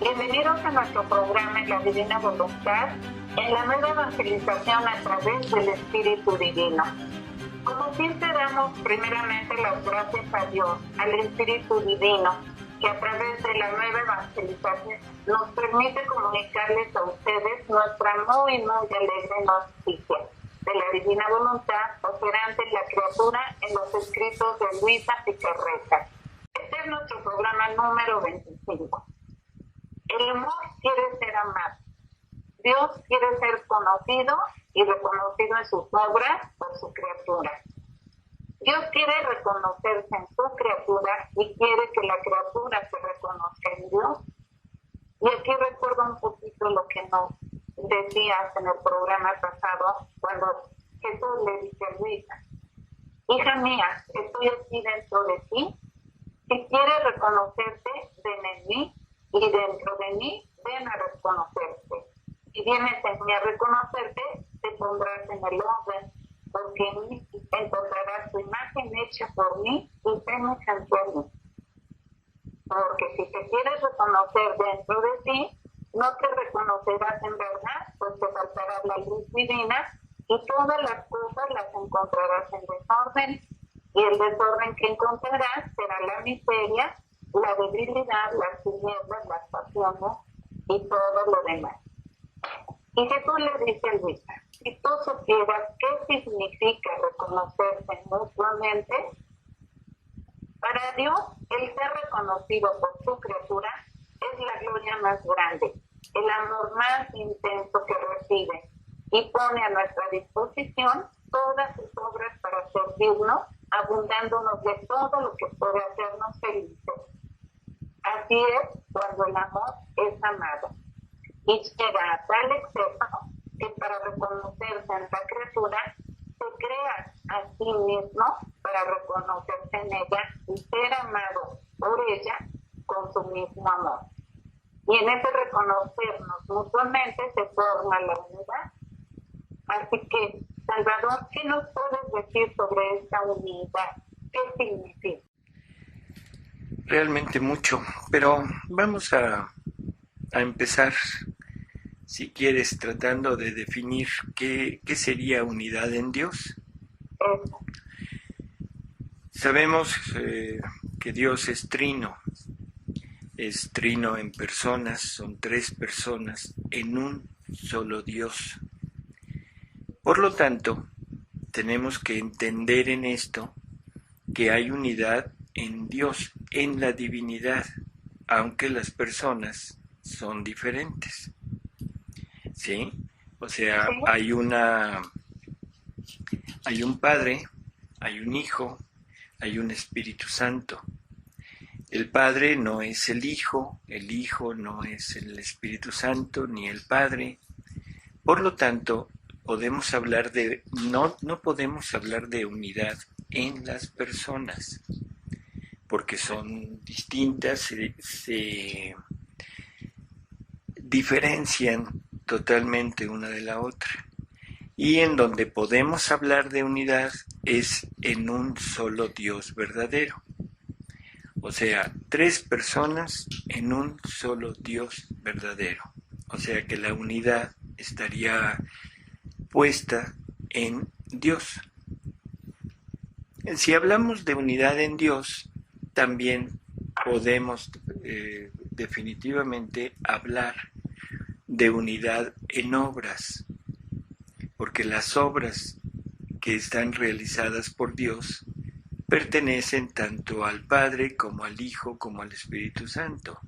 Bienvenidos a nuestro programa En la Divina Voluntad, en la nueva evangelización a través del Espíritu Divino. Como siempre damos primeramente las gracias a Dios, al Espíritu Divino, que a través de la nueva evangelización nos permite comunicarles a ustedes nuestra muy alegre noticia de la Divina Voluntad operante en la criatura en los escritos de Luisa Picarreta. Este es nuestro programa número 25. El amor quiere ser amado. Dios quiere ser conocido y reconocido en sus obras por su criatura. Dios quiere reconocerse en su criatura y quiere que la criatura se reconozca en Dios. Y aquí recuerdo un poquito lo que nos decías en el programa pasado, cuando Jesús le dice a Luisa: hija mía, estoy aquí dentro de ti. Si quieres reconocerte, ven en mí, y dentro de mí, ven a reconocerte. Si vienes en mí a reconocerte, te pondrás en el orden, porque en mí encontrarás tu imagen hecha por mí y semejante a mí. Porque si te quieres reconocer dentro de ti, no te reconocerás en verdad, pues te faltará la luz divina y todas las cosas las encontrarás en desorden. Y el desorden que encontrarás será la miseria, la debilidad, las tinieblas, las pasiones y todo lo demás. Y Jesús le dice a Luisa: si tú supieras qué significa reconocerse mutuamente, para Dios el ser reconocido por su criatura es la gloria más grande, el amor más intenso que recibe, y pone a nuestra disposición todas sus obras para servirnos, abundándonos de todo lo que puede hacernos felices. Así es cuando el amor es amado. Y llega a tal exceso que para reconocerse en la criatura, se crea a sí mismo para reconocerse en ella y ser amado por ella con su mismo amor. Y en ese reconocernos mutuamente se forma la unidad. Así que, Salvador, ¿qué nos puedes decir sobre esta unidad? ¿Qué significa? Realmente mucho, pero vamos a empezar, si quieres, tratando de definir qué sería unidad en Dios. Sabemos que Dios es trino en personas, son tres personas en un solo Dios. Por lo tanto, tenemos que entender en esto que hay unidad en Dios, en la divinidad, aunque las personas son diferentes. ¿Sí? O sea, hay un Padre, hay un Hijo, hay un Espíritu Santo. El Padre no es el Hijo no es el Espíritu Santo, ni el Padre. Por lo tanto, podemos hablar no podemos hablar de unidad en las personas, porque son distintas, se diferencian totalmente una de la otra. Y en donde podemos hablar de unidad es en un solo Dios verdadero. O sea, tres personas en un solo Dios verdadero. O sea que la unidad estaría puesta en Dios. Si hablamos de unidad en Dios, también podemos definitivamente hablar de unidad en obras, porque las obras que están realizadas por Dios pertenecen tanto al Padre como al Hijo como al Espíritu Santo.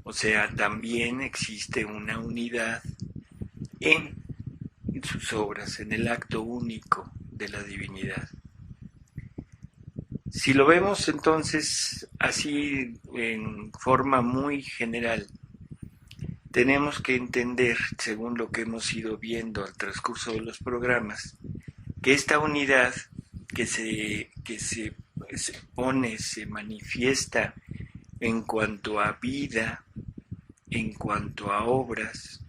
O sea, también existe una unidad en sus obras, en el acto único de la divinidad. Si lo vemos entonces así en forma muy general, tenemos que entender, según lo que hemos ido viendo al transcurso de los programas, que esta unidad que se pone, se manifiesta en cuanto a vida, en cuanto a obras,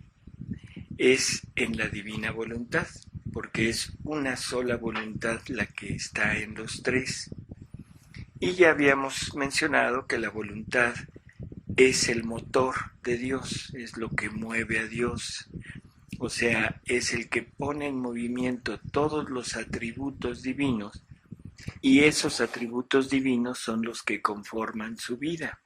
es en la divina voluntad, porque es una sola voluntad la que está en los tres. Y ya habíamos mencionado que la voluntad es el motor de Dios, es lo que mueve a Dios. O sea, es el que pone en movimiento todos los atributos divinos y esos atributos divinos son los que conforman su vida.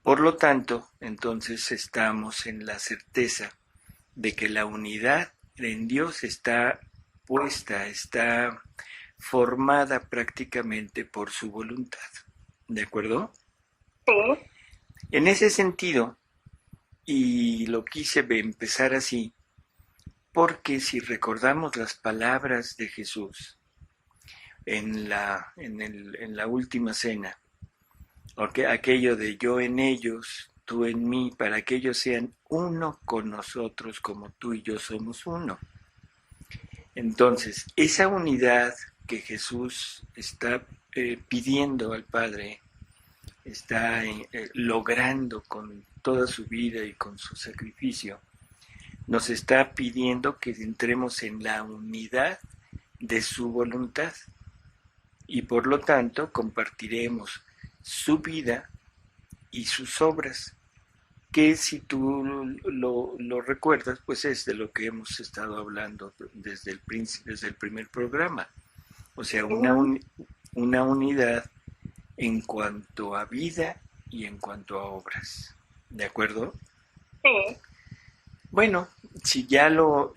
Por lo tanto, entonces estamos en la certeza de que la unidad en Dios está puesta, está formada prácticamente por su voluntad. ¿De acuerdo? Sí. En ese sentido, y lo quise empezar así, porque si recordamos las palabras de Jesús en la última cena, aquello de yo en ellos, tú en mí, para que ellos sean uno con nosotros como tú y yo somos uno. Entonces, esa unidad que Jesús está pidiendo al Padre, está logrando con toda su vida y con su sacrificio, nos está pidiendo que entremos en la unidad de su voluntad y por lo tanto compartiremos su vida y sus obras, que si tú lo recuerdas, pues es de lo que hemos estado hablando desde el primer programa. O sea, una unidad en cuanto a vida y en cuanto a obras. ¿De acuerdo? Sí. Bueno, si ya lo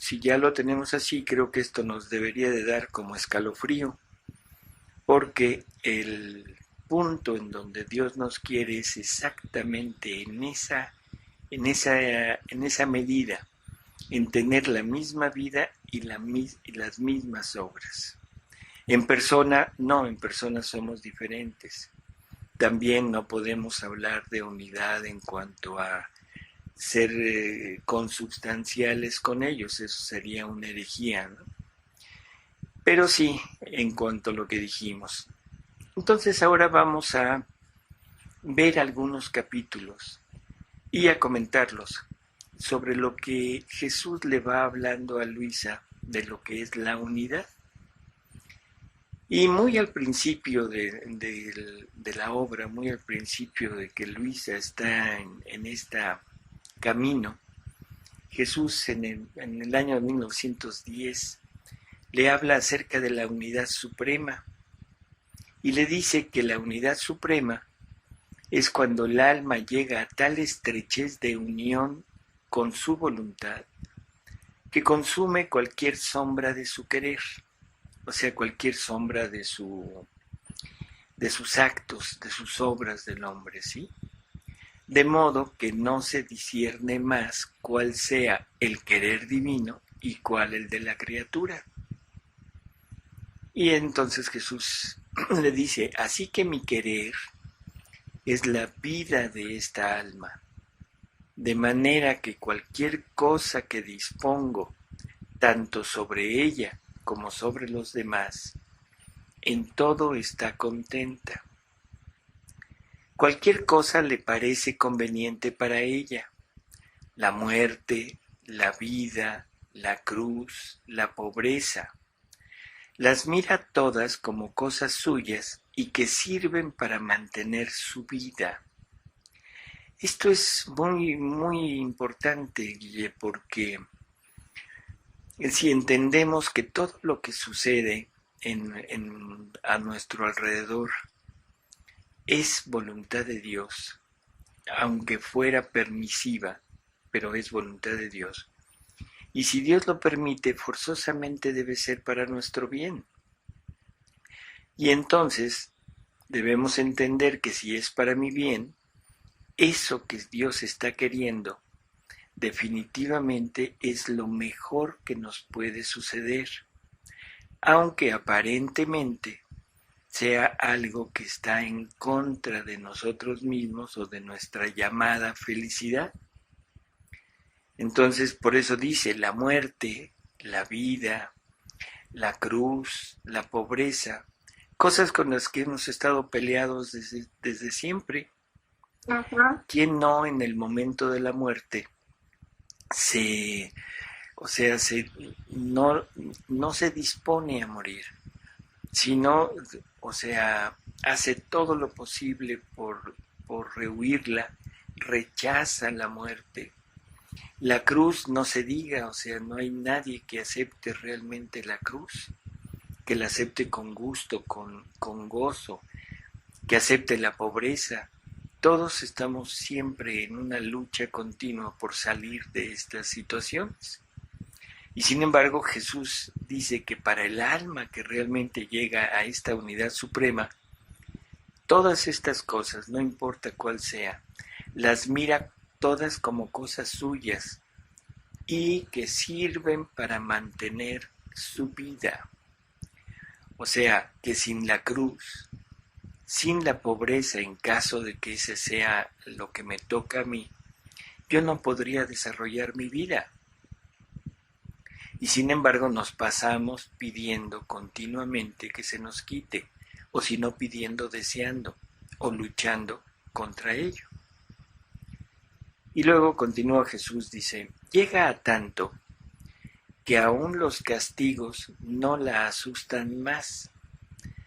tenemos así, creo que esto nos debería de dar como escalofrío, porque el punto en donde Dios nos quiere es exactamente en esa medida, en tener la misma vida y las mismas obras. En persona, no, en persona somos diferentes. También no podemos hablar de unidad en cuanto a ser consubstanciales con ellos, eso sería una herejía, ¿no? Pero sí, en cuanto a lo que dijimos. Entonces ahora vamos a ver algunos capítulos y a comentarlos sobre lo que Jesús le va hablando a Luisa de lo que es la unidad. Y muy al principio de la obra, muy al principio de que Luisa está en este camino, Jesús en el año 1910 le habla acerca de la unidad suprema y le dice que la unidad suprema es cuando el alma llega a tal estrechez de unión con su voluntad que consume cualquier sombra de su querer, o sea, cualquier sombra de sus actos, de sus obras del hombre, ¿sí? De modo que no se discierne más cuál sea el querer divino y cuál el de la criatura. Y entonces Jesús le dice, así que mi querer es la vida de esta alma, de manera que cualquier cosa que dispongo, tanto sobre ella como sobre los demás, en todo está contenta. Cualquier cosa le parece conveniente para ella, la muerte, la vida, la cruz, la pobreza. Las mira todas como cosas suyas y que sirven para mantener su vida. Esto es muy, muy importante, Guille, porque si entendemos que todo lo que sucede a nuestro alrededor es voluntad de Dios, aunque fuera permisiva, pero es voluntad de Dios. Y si Dios lo permite, forzosamente debe ser para nuestro bien. Y entonces debemos entender que si es para mi bien, eso que Dios está queriendo definitivamente es lo mejor que nos puede suceder, aunque aparentemente sea algo que está en contra de nosotros mismos o de nuestra llamada felicidad. Entonces, por eso dice, la muerte, la vida, la cruz, la pobreza, cosas con las que hemos estado peleados desde siempre. Uh-huh. ¿Quién no en el momento de la muerte no se dispone a morir, sino, hace todo lo posible por rehuirla rechaza la muerte. La cruz no se diga, o sea, no hay nadie que acepte realmente la cruz, que la acepte con gusto, con gozo, que acepte la pobreza. Todos estamos siempre en una lucha continua por salir de estas situaciones. Y sin embargo, Jesús dice que para el alma que realmente llega a esta unidad suprema, todas estas cosas, no importa cuál sea, las mira todas como cosas suyas y que sirven para mantener su vida. O sea, que sin la cruz, sin la pobreza, en caso de que ese sea lo que me toca a mí, yo no podría desarrollar mi vida. Y sin embargo nos pasamos pidiendo continuamente que se nos quite, o si no pidiendo, deseando, o luchando contra ello. Y luego continúa Jesús, dice, llega a tanto que aún los castigos no la asustan más,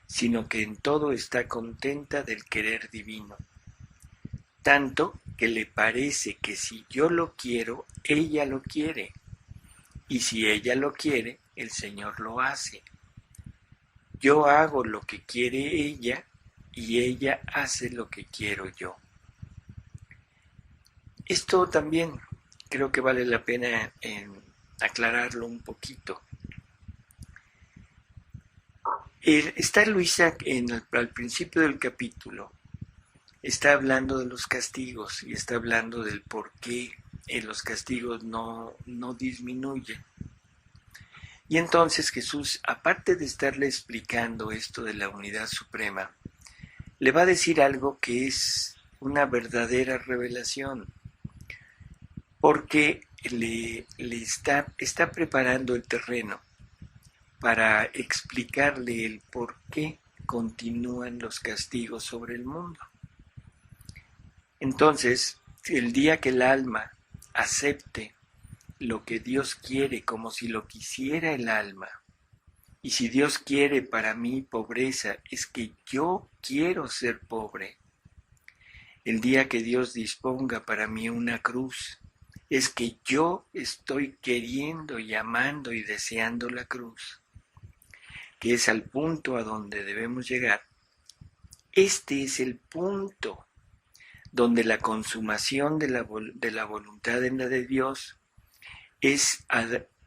sino que en todo está contenta del querer divino. Tanto que le parece que si yo lo quiero, ella lo quiere. Y si ella lo quiere, el Señor lo hace. Yo hago lo que quiere ella y ella hace lo que quiero yo. Esto también creo que vale la pena aclararlo un poquito. Está Luisa al principio del capítulo, está hablando de los castigos y está hablando del por qué los castigos no disminuyen. Y entonces Jesús, aparte de estarle explicando esto de la unidad suprema, le va a decir algo que es una verdadera revelación, porque le está preparando el terreno para explicarle el por qué continúan los castigos sobre el mundo. Entonces, el día que el alma acepte lo que Dios quiere como si lo quisiera el alma, y si Dios quiere para mí pobreza, es que yo quiero ser pobre. El día que Dios disponga para mí una cruz, es que yo estoy queriendo y amando y deseando la cruz, que es al punto a donde debemos llegar. Este es el punto donde la consumación de la voluntad en la de Dios es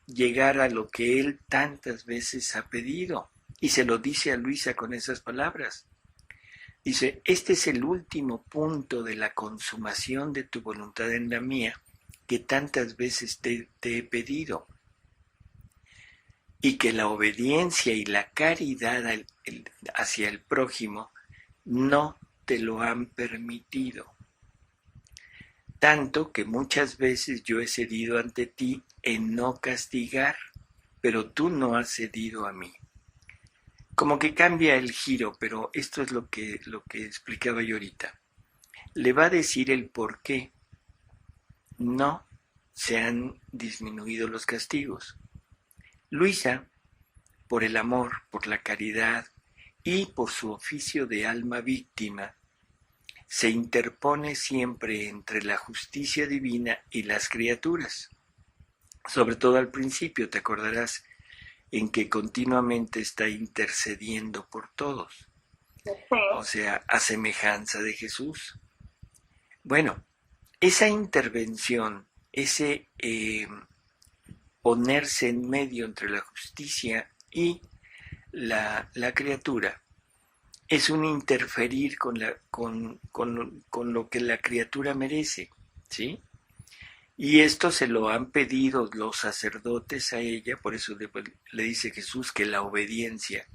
llegar a lo que Él tantas veces ha pedido. Y se lo dice a Luisa con esas palabras. Dice, este es el último punto de la consumación de tu voluntad en la mía, que tantas veces te he pedido. Y que la obediencia y la caridad hacia el prójimo no te lo han permitido. Tanto que muchas veces yo he cedido ante ti en no castigar, pero tú no has cedido a mí. Como que cambia el giro, pero esto es lo que explicaba yo ahorita. Le va a decir el por qué no se han disminuido los castigos. Luisa, por el amor, por la caridad y por su oficio de alma víctima, se interpone siempre entre la justicia divina y las criaturas. Sobre todo al principio, te acordarás, en que continuamente está intercediendo por todos. Sí. O sea, a semejanza de Jesús. Bueno, esa intervención, ese ponerse en medio entre la justicia y la criatura, es un interferir con lo que la criatura merece, ¿sí? Y esto se lo han pedido los sacerdotes a ella, por eso le dice Jesús que la obediencia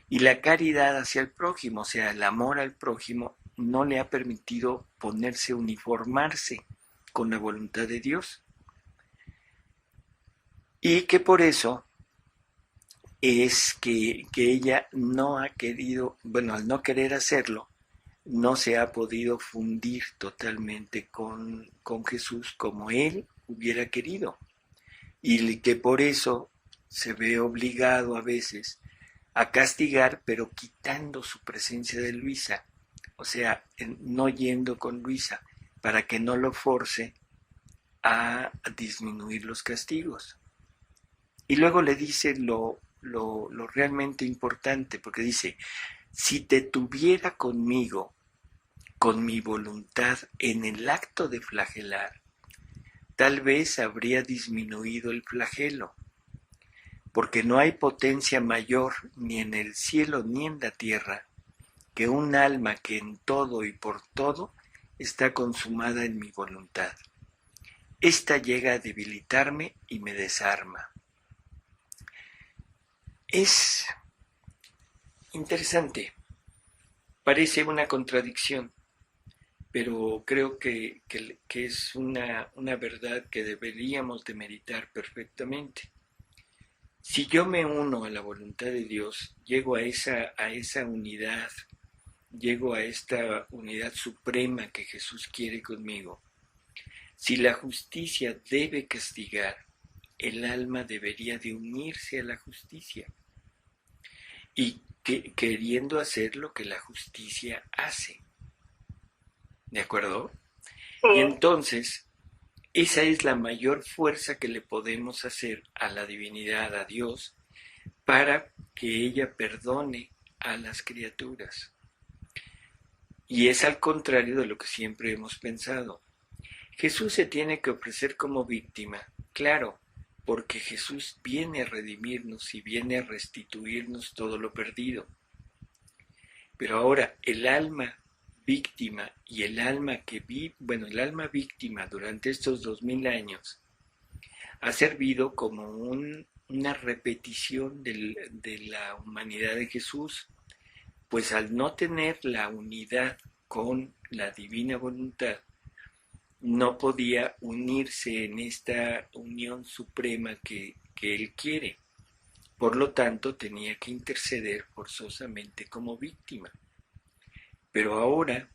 y la caridad hacia el prójimo, o sea, el amor al prójimo, no le ha permitido uniformarse con la voluntad de Dios. Y que por eso es que ella no ha querido, bueno, al no querer hacerlo, no se ha podido fundir totalmente con Jesús como Él hubiera querido. Y que por eso se ve obligado a veces a castigar, pero quitando su presencia de Luisa. O sea, no yendo con Luisa, para que no lo force a disminuir los castigos. Y luego le dice lo realmente importante, porque dice, si te tuviera conmigo, con mi voluntad en el acto de flagelar, tal vez habría disminuido el flagelo, porque no hay potencia mayor ni en el cielo ni en la tierra que un alma que en todo y por todo está consumada en mi voluntad. Esta llega a debilitarme y me desarma. Es interesante, parece una contradicción, pero creo que es una verdad que deberíamos de meditar perfectamente. Si yo me uno a la voluntad de Dios, llego a esa unidad, llego a esta unidad suprema que Jesús quiere conmigo. Si la justicia debe castigar, el alma debería de unirse a la justicia y queriendo hacer lo que la justicia hace. ¿De acuerdo? Sí. Y entonces, esa es la mayor fuerza que le podemos hacer a la divinidad, a Dios, para que ella perdone a las criaturas. Y es al contrario de lo que siempre hemos pensado. Jesús se tiene que ofrecer como víctima, claro, porque Jesús viene a redimirnos y viene a restituirnos todo lo perdido. Pero ahora el alma víctima y el alma el alma víctima durante estos 2000 años ha servido como una repetición de la humanidad de Jesús, pues al no tener la unidad con la divina voluntad, no podía unirse en esta unión suprema que él quiere. Por lo tanto, tenía que interceder forzosamente como víctima. Pero ahora,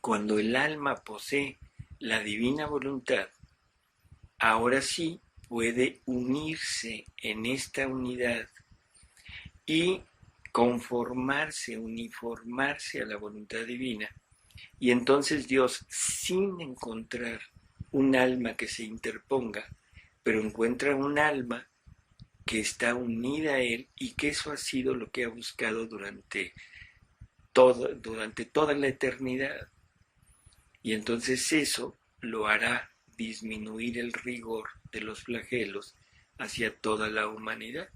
cuando el alma posee la divina voluntad, ahora sí puede unirse en esta unidad y conformarse, uniformarse a la voluntad divina. Y entonces Dios, sin encontrar un alma que se interponga, pero encuentra un alma que está unida a Él y que eso ha sido lo que ha buscado durante toda la eternidad. Y entonces eso lo hará disminuir el rigor de los flagelos hacia toda la humanidad.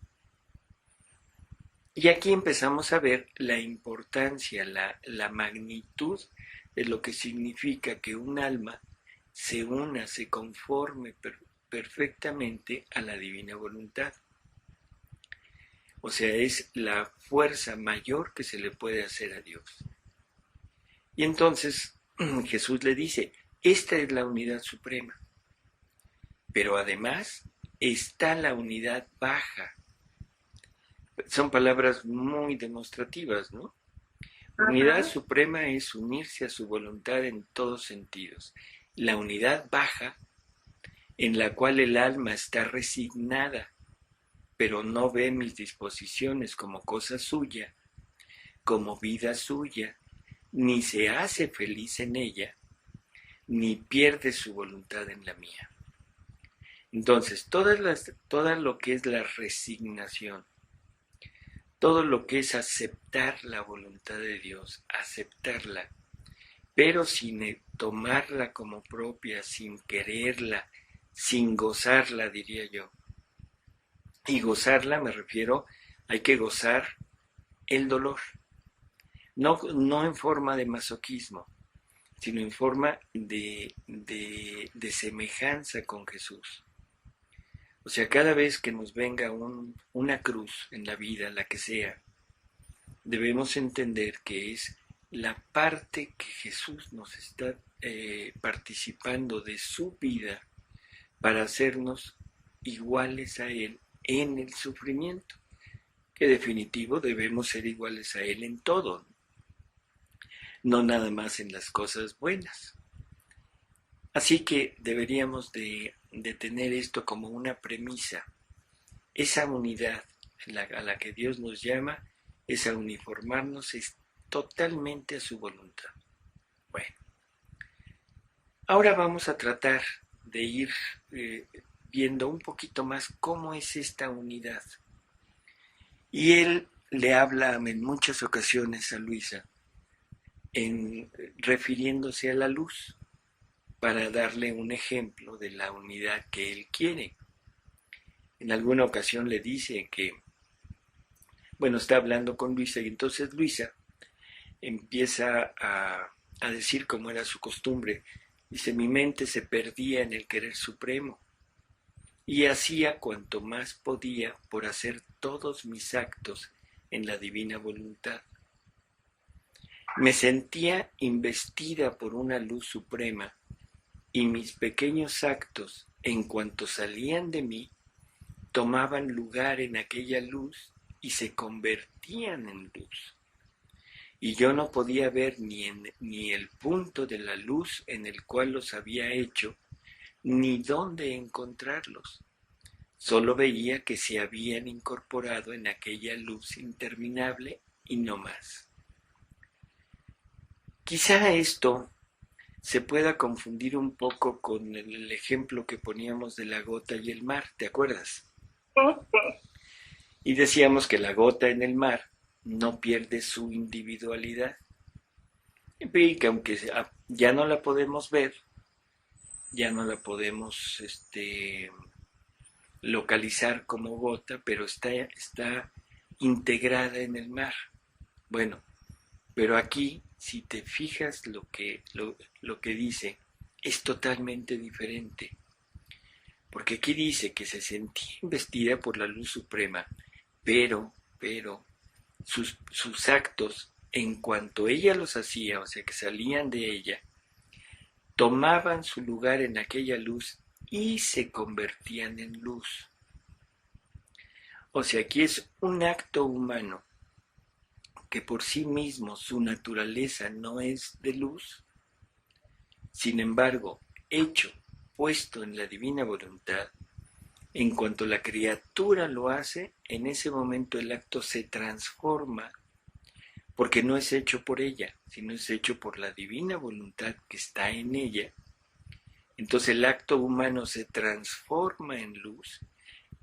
Y aquí empezamos a ver la importancia, la magnitud de lo que significa que un alma se una, se conforme perfectamente a la divina voluntad. O sea, es la fuerza mayor que se le puede hacer a Dios. Y entonces Jesús le dice, esta es la unidad suprema. Pero además está la unidad baja. Son palabras muy demostrativas, ¿no? Unidad suprema es unirse a su voluntad en todos sentidos. La unidad baja, en la cual el alma está resignada, pero no ve mis disposiciones como cosa suya, como vida suya, ni se hace feliz en ella, ni pierde su voluntad en la mía. Entonces, todo lo que es la resignación, todo lo que es aceptar la voluntad de Dios, aceptarla, pero sin tomarla como propia, sin quererla, sin gozarla, diría yo. Y gozarla me refiero, hay que gozar el dolor, no en forma de masoquismo, sino en forma de semejanza con Jesús. O sea, cada vez que nos venga una cruz en la vida, la que sea, debemos entender que es la parte que Jesús nos está participando de su vida para hacernos iguales a Él en el sufrimiento, que definitivo debemos ser iguales a Él en todo, no nada más en las cosas buenas. Así que deberíamos de tener esto como una premisa. Esa unidad a la que Dios nos llama es a uniformarnos totalmente a su voluntad. Bueno, Ahora vamos a tratar de ir viendo un poquito más cómo es esta unidad. Y él le habla en muchas ocasiones a Luisa refiriéndose a la luz para darle un ejemplo de la unidad que él quiere. En alguna ocasión le dice que, bueno, está hablando con Luisa y entonces Luisa empieza a decir como era su costumbre. Dice, mi mente se perdía en el querer supremo y hacía cuanto más podía por hacer todos mis actos en la divina voluntad. Me sentía investida por una luz suprema y mis pequeños actos, en cuanto salían de mí, tomaban lugar en aquella luz y se convertían en luz. Y yo no podía ver ni el punto de la luz en el cual los había hecho, ni dónde encontrarlos. Solo veía que se habían incorporado en aquella luz interminable y no más. Quizá esto se pueda confundir un poco con el ejemplo que poníamos de la gota y el mar, ¿te acuerdas? Sí, sí. Y decíamos que la gota en el mar no pierde su individualidad y que aunque ya no la podemos ver, ya no la podemos localizar como gota, pero está integrada en el mar. Bueno, pero aquí, si te fijas lo que dice, es totalmente diferente. Porque aquí dice que se sentía investida por la luz suprema, pero sus actos, en cuanto ella los hacía, o sea que salían de ella, tomaban su lugar en aquella luz y se convertían en luz. O sea, aquí es un acto humano que por sí mismo su naturaleza no es de luz, sin embargo, hecho, puesto en la divina voluntad, en cuanto la criatura lo hace, en ese momento el acto se transforma, porque no es hecho por ella, sino es hecho por la divina voluntad que está en ella. Entonces el acto humano se transforma en luz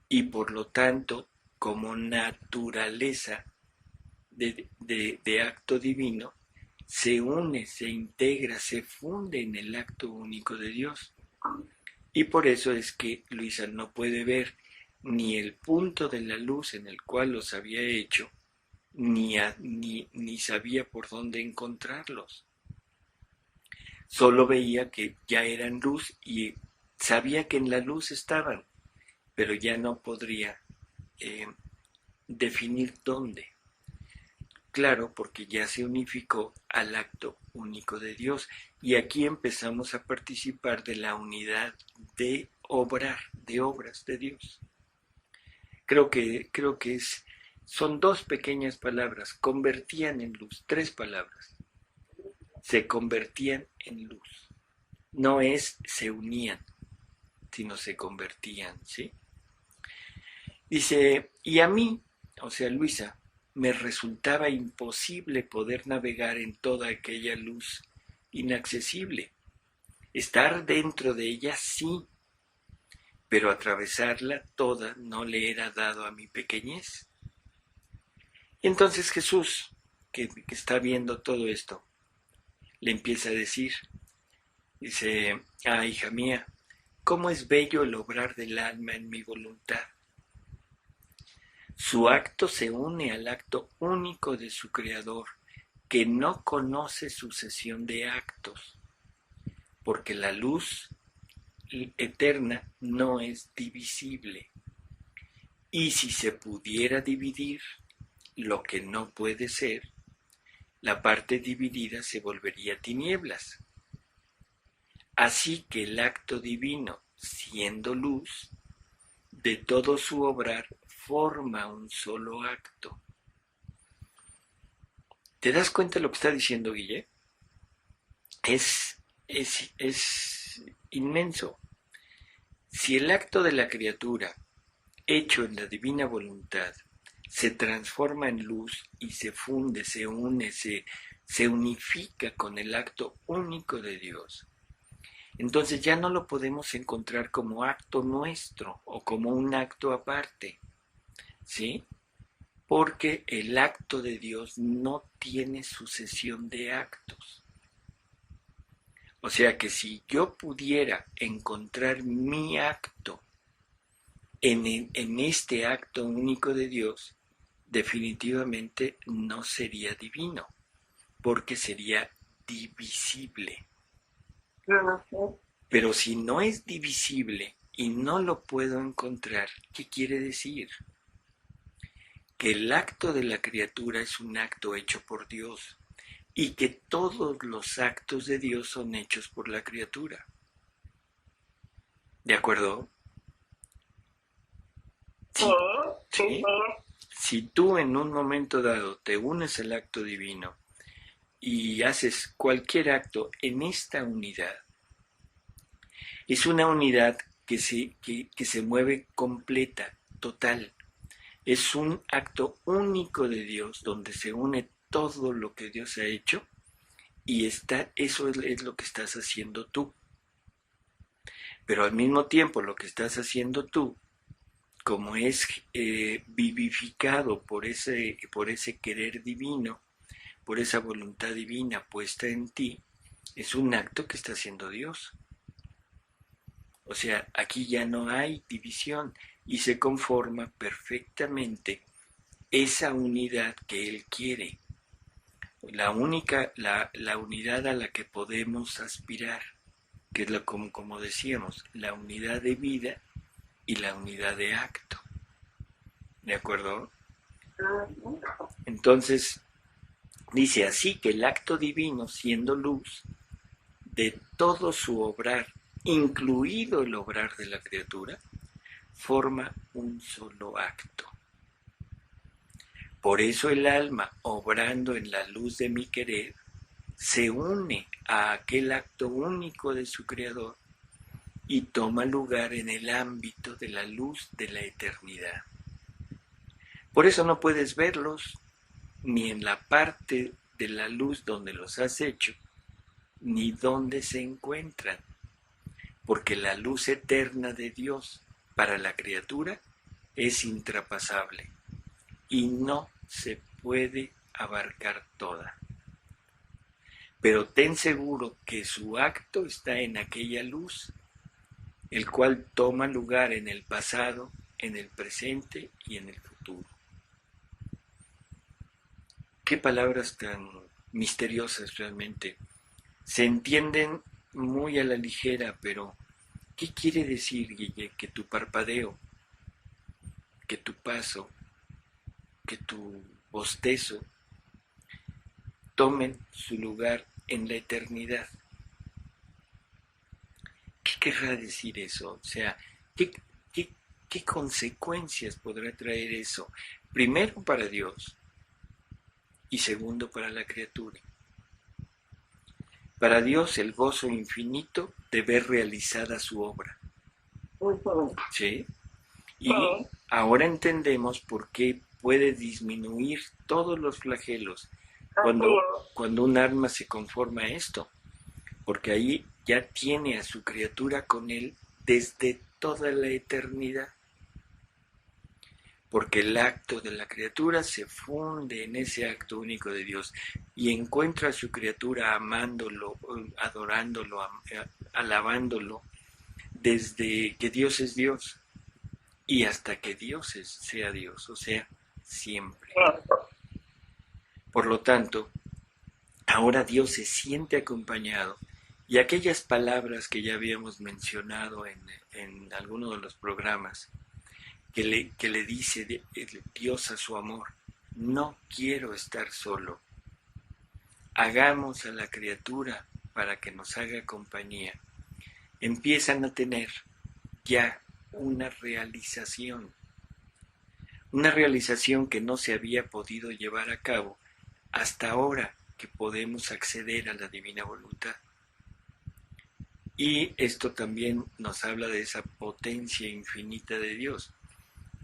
y por lo tanto, como naturaleza de acto divino, se une, se integra, se funde en el acto único de Dios. Y por eso es que Luisa no puede ver ni el punto de la luz en el cual los había hecho, ni sabía por dónde encontrarlos. Solo veía que ya eran luz y sabía que en la luz estaban, pero ya no podría definir dónde. Claro, porque ya se unificó al acto único de Dios y aquí empezamos a participar de la unidad de obrar, de obras de Dios. Creo que son dos pequeñas palabras, convertían en luz, tres palabras. Se convertían en luz. No es se unían, sino se convertían, ¿sí? Dice, y a mí, o sea, Luisa, me resultaba imposible poder navegar en toda aquella luz inaccesible. Estar dentro de ella sí, pero atravesarla toda no le era dado a mi pequeñez. Y entonces Jesús, que está viendo todo esto, le empieza a decir, dice, hija mía, cómo es bello el obrar del alma en mi voluntad. Su acto se une al acto único de su Creador, que no conoce sucesión de actos, porque la luz eterna no es divisible. Y si se pudiera dividir lo que no puede ser, la parte dividida se volvería tinieblas. Así que el acto divino, siendo luz, de todo su obrar forma un solo acto. ¿Te das cuenta de lo que está diciendo Guille? Es inmenso. Si el acto de la criatura, hecho en la divina voluntad, se transforma en luz y se funde, se une, se unifica con el acto único de Dios, Entonces ya no lo podemos encontrar como acto nuestro o como un acto aparte, ¿sí? Porque el acto de Dios no tiene sucesión de actos. O sea que si yo pudiera encontrar mi acto en este acto único de Dios, definitivamente no sería divino, porque sería divisible. Pero si no es divisible y no lo puedo encontrar, ¿qué quiere decir? Que el acto de la criatura es un acto hecho por Dios y que todos los actos de Dios son hechos por la criatura. ¿De acuerdo? Sí, sí, ¿Sí? Si tú en un momento dado te unes al acto divino y haces cualquier acto en esta unidad, es una unidad que se mueve completa, total. Es un acto único de Dios donde se une todo lo que Dios ha hecho y eso es lo que estás haciendo tú. Pero al mismo tiempo lo que estás haciendo tú, como es vivificado por ese querer divino, por esa voluntad divina puesta en ti, es un acto que está haciendo Dios. O sea, aquí ya no hay división y se conforma perfectamente esa unidad que Él quiere. La unidad a la que podemos aspirar, que es como decíamos, la unidad de vida y la unidad de acto. ¿De acuerdo? Entonces, dice así que el acto divino, siendo luz de todo su obrar, incluido el obrar de la criatura, forma un solo acto. Por eso el alma, obrando en la luz de mi querer, se une a aquel acto único de su creador y toma lugar en el ámbito de la luz de la eternidad. Por eso no puedes verlos ni en la parte de la luz donde los has hecho, ni donde se encuentran, porque la luz eterna de Dios para la criatura es intrapasable y no se puede abarcar toda. Pero ten seguro que su acto está en aquella luz, el cual toma lugar en el pasado, en el presente y en el futuro. Qué palabras tan misteriosas realmente. Se entienden muy a la ligera, pero ¿qué quiere decir, Guille, que tu parpadeo, que tu paso, que tu bostezo tomen su lugar en la eternidad? ¿Qué querrá decir eso? O sea, ¿qué, qué consecuencias podrá traer eso? Primero para Dios y segundo para la criatura. Para Dios el gozo infinito de ver realizada su obra. ¿Sí? Y ahora entendemos por qué puede disminuir todos los flagelos cuando un alma se conforma a esto, porque ahí ya tiene a su criatura con él desde toda la eternidad, porque el acto de la criatura se funde en ese acto único de Dios y encuentra a su criatura amándolo, adorándolo, alabándolo, desde que Dios es Dios y hasta que Dios sea Dios, o sea, siempre. Por lo tanto, ahora Dios se siente acompañado y aquellas palabras que ya habíamos mencionado en alguno de los programas, que le dice Dios a su amor, no quiero estar solo, hagamos a la criatura para que nos haga compañía, empiezan a tener ya una realización que no se había podido llevar a cabo hasta ahora que podemos acceder a la divina voluntad. Y esto también nos habla de esa potencia infinita de Dios,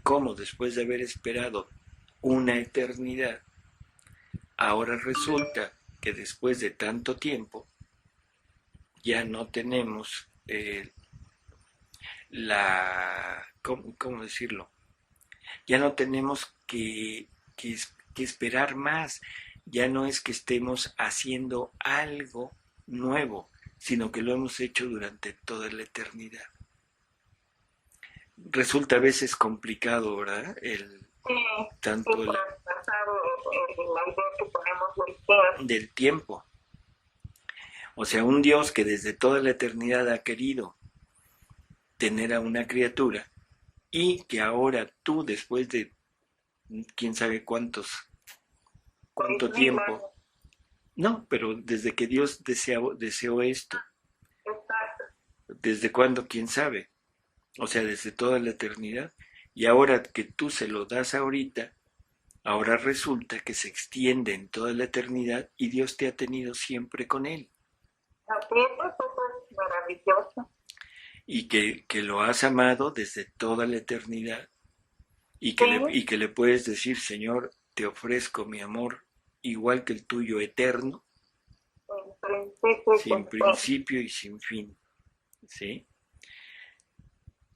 cómo después de haber esperado una eternidad, ahora resulta que después de tanto tiempo ya no tenemos ¿cómo decirlo? Ya no tenemos que esperar más. Ya no es que estemos haciendo algo nuevo, sino que lo hemos hecho durante toda la eternidad. Resulta a veces complicado, ¿verdad? Sí, Tanto traspasar la idea que ponemos del tiempo. O sea, un Dios que desde toda la eternidad ha querido tener a una criatura y que ahora tú, después de quién sabe cuánto tiempo, no, pero desde que Dios deseó esto, Exacto. ¿desde cuándo? ¿Quién sabe? O sea, desde toda la eternidad. Y ahora que tú se lo das ahorita, ahora resulta que se extiende en toda la eternidad y Dios te ha tenido siempre con él. Así es, eso es maravilloso. Y que lo has amado desde toda la eternidad y Sí. que le puedes decir, Señor, te ofrezco mi amor igual que el tuyo eterno, sin principio y sin fin. ¿Sí?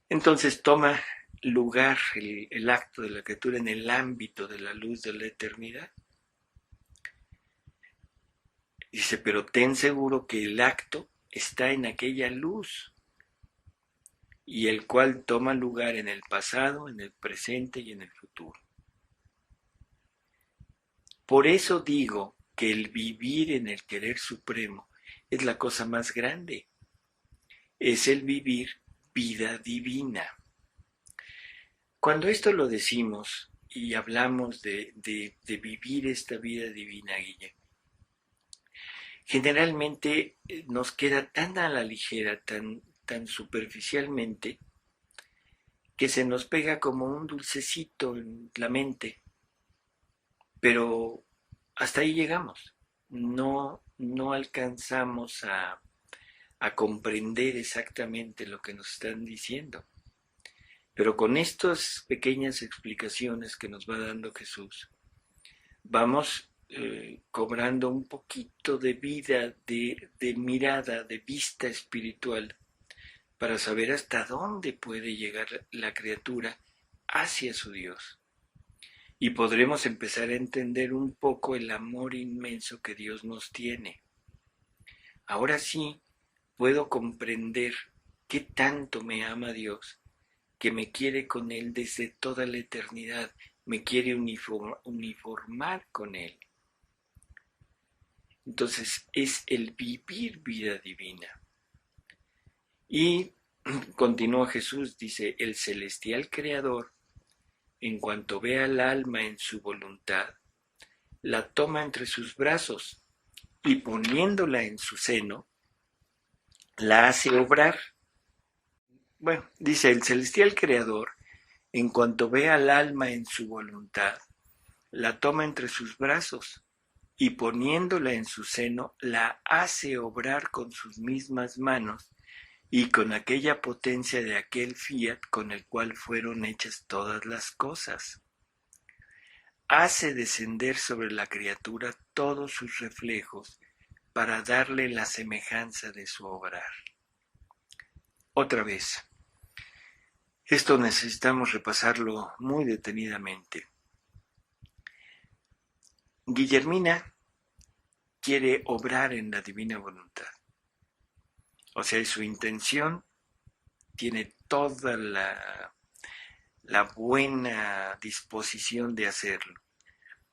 Entonces toma lugar el acto de la criatura en el ámbito de la luz de la eternidad. Dice, pero ten seguro que el acto está en aquella luz y el cual toma lugar en el pasado, en el presente y en el futuro. Por eso digo que el vivir en el querer supremo es la cosa más grande. Es el vivir vida divina. Cuando esto lo decimos y hablamos de vivir esta vida divina, Guille, generalmente nos queda tan a la ligera, tan superficialmente, que se nos pega como un dulcecito en la mente, pero hasta ahí llegamos. No alcanzamos a comprender exactamente lo que nos están diciendo. Pero con estas pequeñas explicaciones que nos va dando Jesús, vamos cobrando un poquito de vida, de mirada, de vista espiritual, para saber hasta dónde puede llegar la criatura hacia su Dios. Y podremos empezar a entender un poco el amor inmenso que Dios nos tiene. Ahora sí puedo comprender qué tanto me ama Dios, que me quiere con Él desde toda la eternidad, me quiere uniformar con Él. Entonces es el vivir vida divina. Y continúa Jesús, dice, el celestial creador, en cuanto ve al alma en su voluntad, la toma entre sus brazos y poniéndola en su seno, la hace obrar. Bueno, dice, el celestial creador, en cuanto ve al alma en su voluntad, la toma entre sus brazos y poniéndola en su seno, la hace obrar con sus mismas manos y con aquella potencia de aquel fiat con el cual fueron hechas todas las cosas. Hace descender sobre la criatura todos sus reflejos para darle la semejanza de su obrar. Otra vez, esto necesitamos repasarlo muy detenidamente. Guillermina quiere obrar en la divina voluntad. O sea, su intención tiene toda la buena disposición de hacerlo.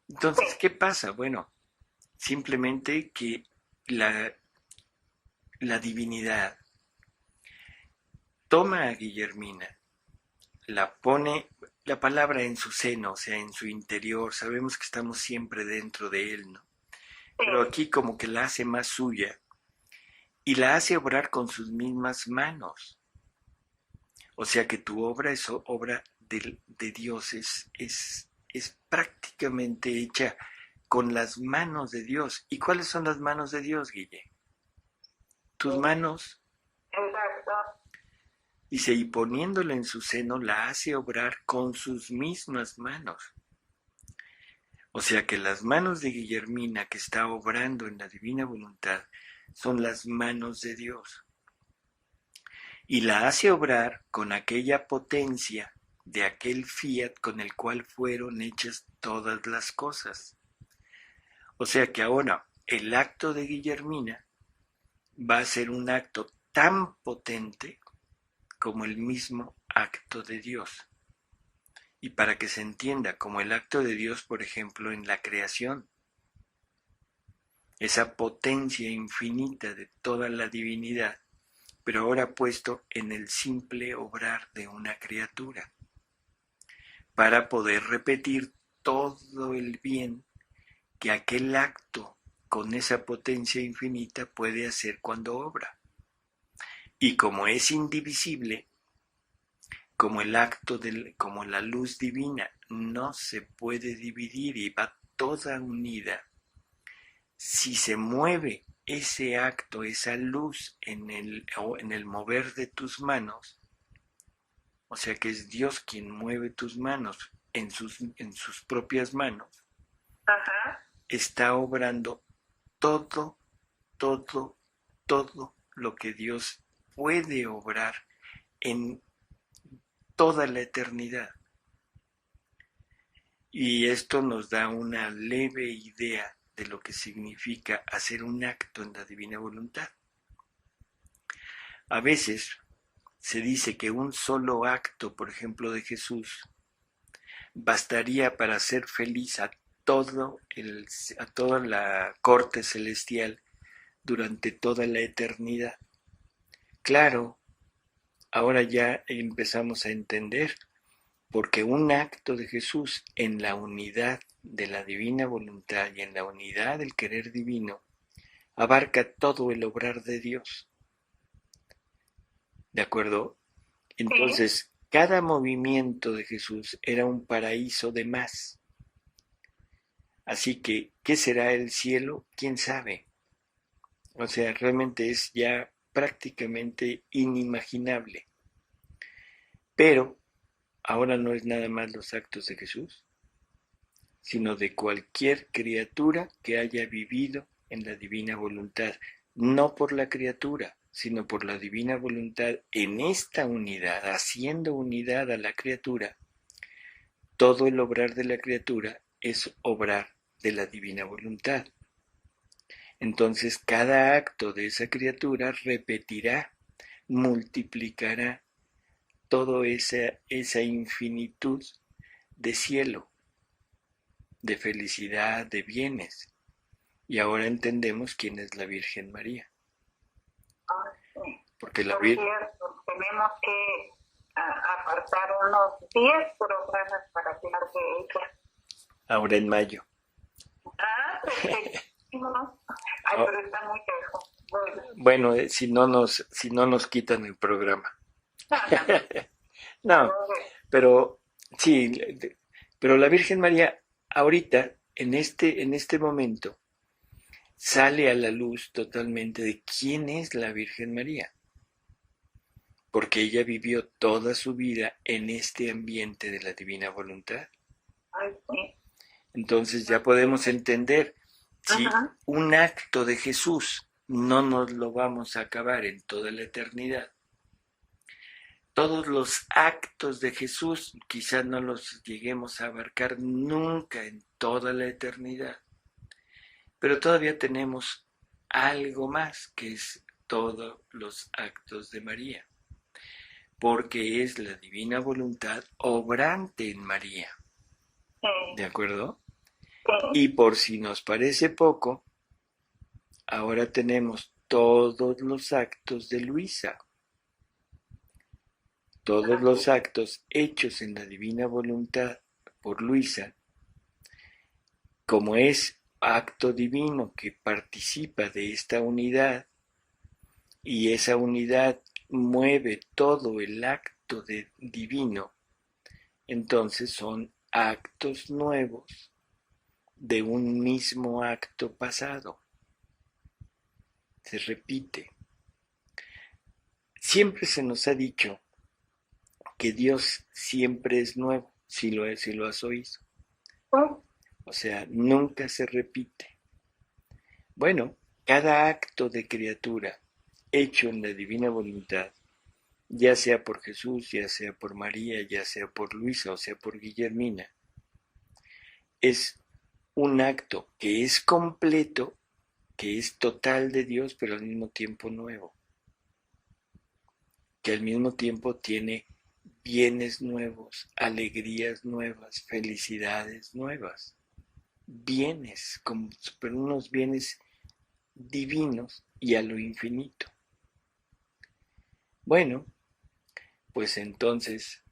Entonces, ¿qué pasa? Bueno, simplemente que la divinidad toma a Guillermina, la pone la palabra en su seno, o sea, en su interior. Sabemos que estamos siempre dentro de él, ¿no? Pero aquí como que la hace más suya y la hace obrar con sus mismas manos. O sea que tu obra es obra de Dios, es prácticamente hecha con las manos de Dios. ¿Y cuáles son las manos de Dios, Guille? Tus manos. Exacto. Dice, y poniéndola en su seno, la hace obrar con sus mismas manos. O sea que las manos de Guillermina, que está obrando en la divina voluntad, son las manos de Dios. Y la hace obrar con aquella potencia de aquel fiat con el cual fueron hechas todas las cosas. O sea que ahora el acto de Guillermina va a ser un acto tan potente como el mismo acto de Dios. Y para que se entienda, como el acto de Dios, por ejemplo, en la creación, esa potencia infinita de toda la divinidad, pero ahora puesto en el simple obrar de una criatura, para poder repetir todo el bien que aquel acto con esa potencia infinita puede hacer cuando obra. Y como es indivisible, como el acto, como la luz divina no se puede dividir y va toda unida, si se mueve ese acto, esa luz en el mover de tus manos, o sea que es Dios quien mueve tus manos en sus propias manos, Ajá. está obrando todo, todo, todo lo que Dios puede obrar en toda la eternidad. Y esto nos da una leve idea de lo que significa hacer un acto en la divina voluntad. A veces se dice que un solo acto, por ejemplo, de Jesús, bastaría para hacer feliz a toda la corte celestial durante toda la eternidad. Claro, ahora ya empezamos a entender, porque un acto de Jesús en la unidad de la divina voluntad y en la unidad del querer divino abarca todo el obrar de Dios. ¿De acuerdo? Sí. Entonces, cada movimiento de Jesús era un paraíso de más. Así que, ¿qué será el cielo? ¿Quién sabe? O sea, realmente es ya prácticamente inimaginable. Pero ahora no es nada más los actos de Jesús, sino de cualquier criatura que haya vivido en la divina voluntad, no por la criatura, sino por la divina voluntad en esta unidad, haciendo unidad a la criatura. Todo el obrar de la criatura es obrar de la divina voluntad. Entonces cada acto de esa criatura repetirá, multiplicará toda esa infinitud de cielo, de felicidad, de bienes. Y ahora entendemos quién es la Virgen María. Ah, sí. Porque la Por Virgen, cierto, tenemos que apartar unos 10 programas para hablar de ella. ahora en mayo. Ah, perfectísimo. Ay, Oh, pero está muy lejos. Bueno, bueno, si no nos quitan el programa. No, pero sí, pero la Virgen María ahorita, en este momento, sale a la luz totalmente de quién es la Virgen María, porque ella vivió toda su vida en este ambiente de la divina voluntad. ay, sí. Entonces ya podemos entender, si Ajá. un acto de Jesús no nos lo vamos a acabar en toda la eternidad, todos los actos de Jesús quizás no los lleguemos a abarcar nunca en toda la eternidad, pero todavía tenemos algo más que es todos los actos de María, porque es la divina voluntad obrante en María, Sí, ¿de acuerdo? sí. Y por si nos parece poco, ahora tenemos todos los actos de Luisa, todos los actos hechos en la divina voluntad por Luisa, como es acto divino que participa de esta unidad y esa unidad mueve todo el acto divino, entonces son actos nuevos de un mismo acto pasado. Se repite. Siempre se nos ha dicho que Dios siempre es nuevo, si lo has oído. Sí. O sea, nunca se repite. Bueno, cada acto de criatura hecho en la divina voluntad, ya sea por Jesús, ya sea por María, ya sea por Luisa o sea por Guillermina, es un acto que es completo, que es total de Dios, pero al mismo tiempo nuevo, que al mismo tiempo tiene bienes nuevos, alegrías nuevas, felicidades nuevas, bienes, pero unos bienes divinos y a lo infinito. Bueno, pues entonces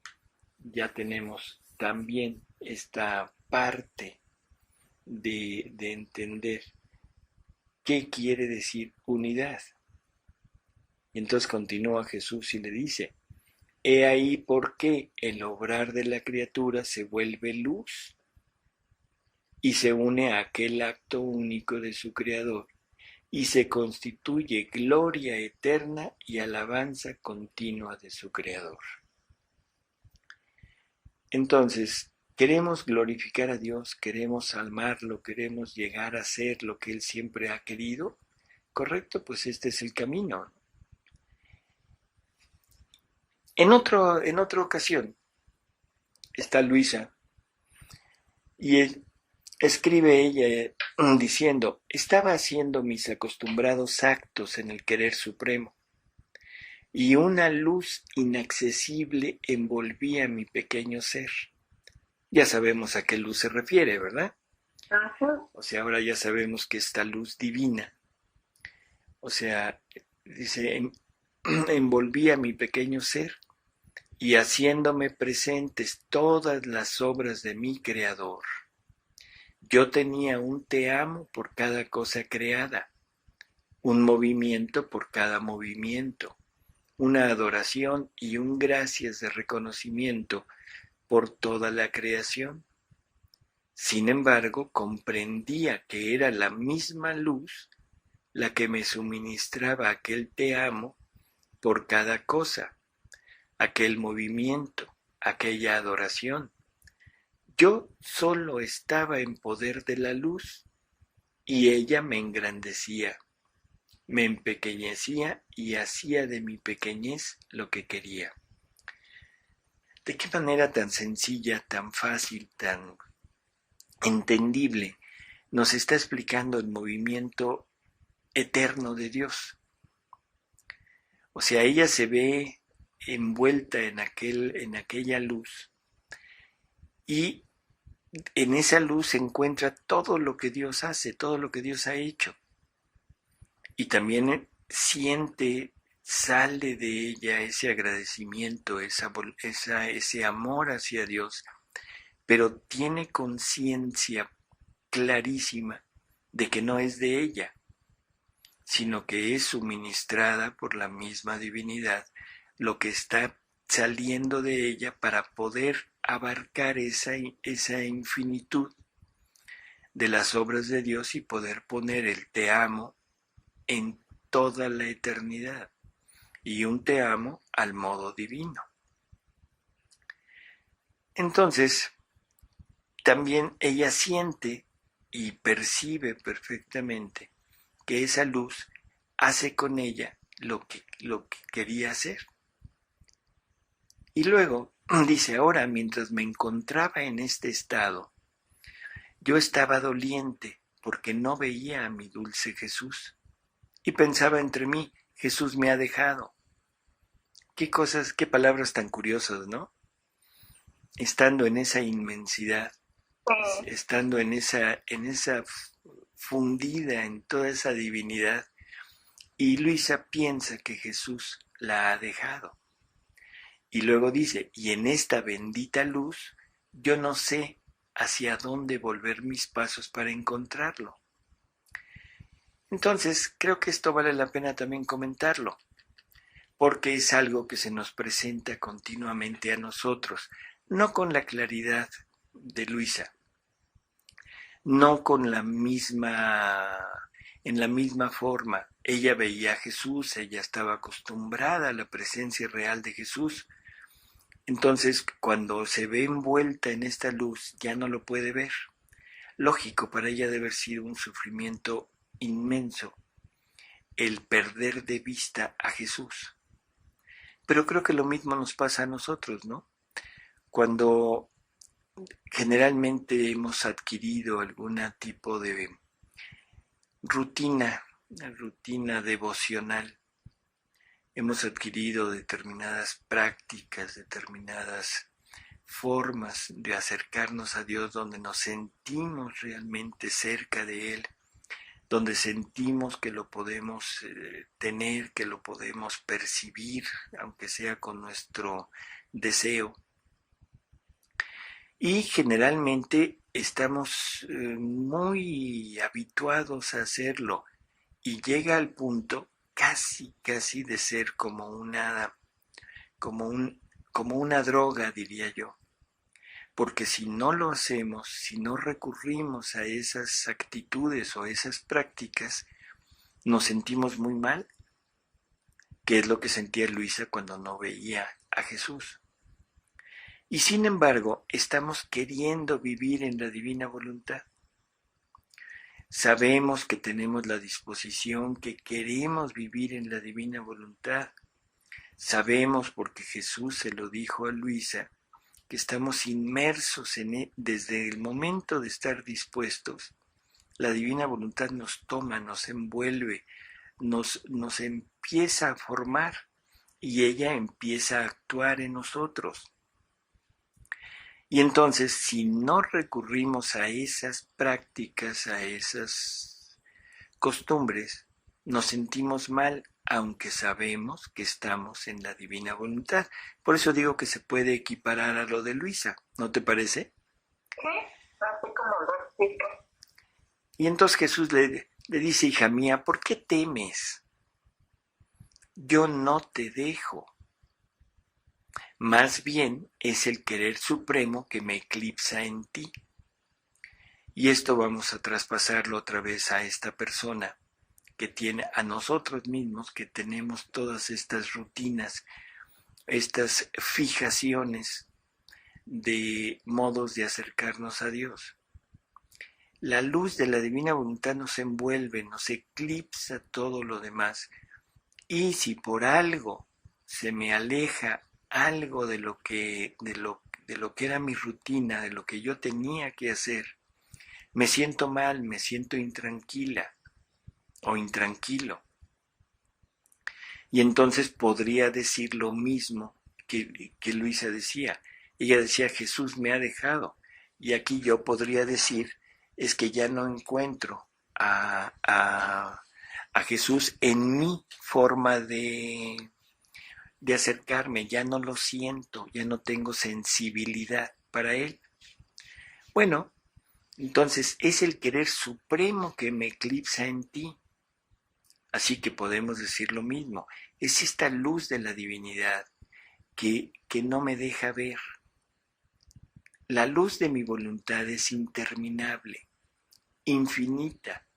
ya tenemos también esta parte de entender qué quiere decir unidad. Y entonces continúa Jesús y le dice, he ahí por qué el obrar de la criatura se vuelve luz y se une a aquel acto único de su Creador y se constituye gloria eterna y alabanza continua de su Creador. Entonces, queremos glorificar a Dios, queremos amarlo, queremos llegar a ser lo que Él siempre ha querido. Correcto, pues este es el camino. En otra ocasión está Luisa y escribe ella diciendo, estaba haciendo mis acostumbrados actos en el querer supremo y una luz inaccesible envolvía mi pequeño ser. Ya sabemos a qué luz se refiere, ¿verdad? Ajá. O sea, ahora ya sabemos que esta luz divina, o sea, dice, envolvía mi pequeño ser y haciéndome presentes todas las obras de mi Creador. Yo tenía un te amo por cada cosa creada, un movimiento por cada movimiento, una adoración y un gracias de reconocimiento por toda la creación. Sin embargo, comprendía que era la misma luz la que me suministraba aquel te amo por cada cosa, aquel movimiento, aquella adoración. Yo solo estaba en poder de la luz y ella me engrandecía, me empequeñecía y hacía de mi pequeñez lo que quería. ¿De qué manera tan sencilla, tan fácil, tan entendible nos está explicando el movimiento eterno de Dios? O sea, ella se ve envuelta en aquella luz y en esa luz se encuentra todo lo que Dios hace, todo lo que Dios ha hecho. Y también siente, sale de ella ese agradecimiento, ese amor hacia Dios, pero tiene conciencia clarísima de que no es de ella, sino que es suministrada por la misma divinidad, lo que está saliendo de ella para poder abarcar esa infinitud de las obras de Dios y poder poner el te amo en toda la eternidad y un te amo al modo divino. Entonces, también ella siente y percibe perfectamente que esa luz hace con ella lo que quería hacer. Y luego dice, ahora mientras me encontraba en este estado, yo estaba doliente porque no veía a mi dulce Jesús y pensaba entre mí, Jesús me ha dejado. Qué cosas, qué palabras tan curiosas, ¿no? Estando en esa inmensidad, estando en esa fundida en toda esa divinidad, y Luisa piensa que Jesús la ha dejado. Y luego dice, y en esta bendita luz, yo no sé hacia dónde volver mis pasos para encontrarlo. Entonces, creo que esto vale la pena también comentarlo, porque es algo que se nos presenta continuamente a nosotros, no con la claridad de Luisa, no con en la misma forma. Ella veía a Jesús, ella estaba acostumbrada a la presencia real de Jesús. Entonces, cuando se ve envuelta en esta luz, ya no lo puede ver. Lógico, para ella debe haber sido un sufrimiento inmenso el perder de vista a Jesús. Pero creo que lo mismo nos pasa a nosotros, ¿no? Cuando generalmente hemos adquirido algún tipo de rutina devocional, hemos adquirido determinadas prácticas, determinadas formas de acercarnos a Dios donde nos sentimos realmente cerca de Él, donde sentimos que lo podemos tener, que lo podemos percibir, aunque sea con nuestro deseo. Y generalmente estamos muy habituados a hacerlo y llega al punto casi de ser como una droga, diría yo. Porque si no lo hacemos, si no recurrimos a esas actitudes o esas prácticas, nos sentimos muy mal, que es lo que sentía Luisa cuando no veía a Jesús. Y sin embargo, estamos queriendo vivir en la divina voluntad. Sabemos que tenemos la disposición, que queremos vivir en la divina voluntad. Sabemos, porque Jesús se lo dijo a Luisa, que estamos inmersos en él desde el momento de estar dispuestos. La divina voluntad nos toma, nos envuelve, nos empieza a formar y ella empieza a actuar en nosotros. Y entonces, si no recurrimos a esas prácticas, a esas costumbres, nos sentimos mal, aunque sabemos que estamos en la divina voluntad. Por eso digo que se puede equiparar a lo de Luisa, ¿no te parece? Sí, así como lo explicas. Y entonces Jesús le dice, hija mía, ¿por qué temes? Yo no te dejo. Más bien es el querer supremo que me eclipsa en ti. Y esto vamos a traspasarlo otra vez a esta persona que tiene, a nosotros mismos, que tenemos todas estas rutinas, estas fijaciones de modos de acercarnos a Dios. La luz de la divina voluntad nos envuelve, nos eclipsa todo lo demás. Y si por algo se me aleja algo de lo que era mi rutina, de lo que yo tenía que hacer, me siento mal, me siento intranquila o intranquilo. Y entonces podría decir lo mismo que Luisa decía. Ella decía, Jesús me ha dejado. Y aquí yo podría decir, es que ya no encuentro a Jesús en mi forma de acercarme, ya no lo siento, ya no tengo sensibilidad para Él. Bueno, entonces es el querer supremo que me eclipsa en ti. Así que podemos decir lo mismo, es esta luz de la divinidad que no me deja ver. La luz de mi voluntad es interminable, infinita,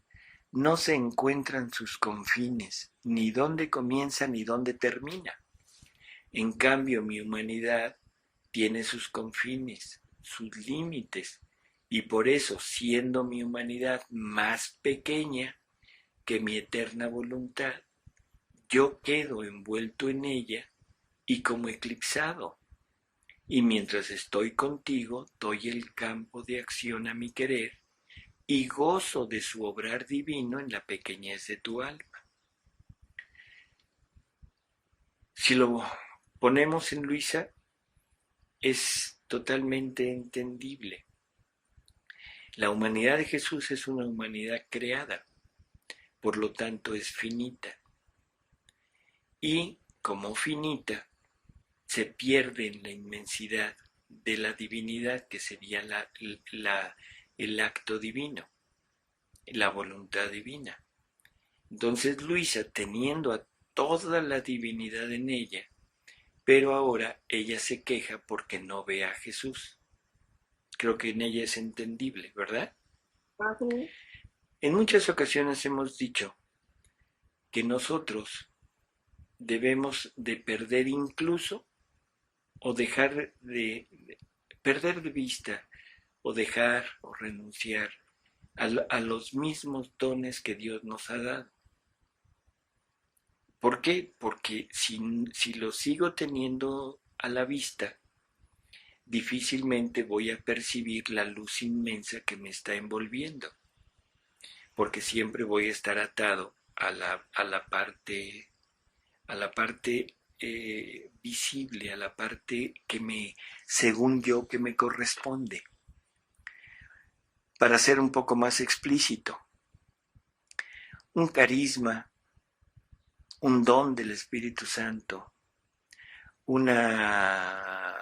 no se encuentran sus confines, ni dónde comienza ni dónde termina. En cambio, mi humanidad tiene sus confines, sus límites, y por eso, siendo mi humanidad más pequeña que mi eterna voluntad, yo quedo envuelto en ella y como eclipsado. Y mientras estoy contigo, doy el campo de acción a mi querer y gozo de su obrar divino en la pequeñez de tu alma. Si lo ponemos en Luisa, es totalmente entendible. La humanidad de Jesús es una humanidad creada, por lo tanto es finita. Y como finita, se pierde en la inmensidad de la divinidad, que sería el acto divino, la voluntad divina. Entonces Luisa, teniendo a toda la divinidad en ella, pero ahora ella se queja porque no ve a Jesús. Creo que en ella es entendible, ¿verdad? Uh-huh. En muchas ocasiones hemos dicho que nosotros debemos de perder incluso o dejar de perder de vista o dejar o renunciar a los mismos dones que Dios nos ha dado. ¿Por qué? Porque si lo sigo teniendo a la vista, difícilmente voy a percibir la luz inmensa que me está envolviendo, porque siempre voy a estar atado a la parte visible, a la parte que según yo, que me corresponde. Para ser un poco más explícito, un carisma, un don del Espíritu Santo, una,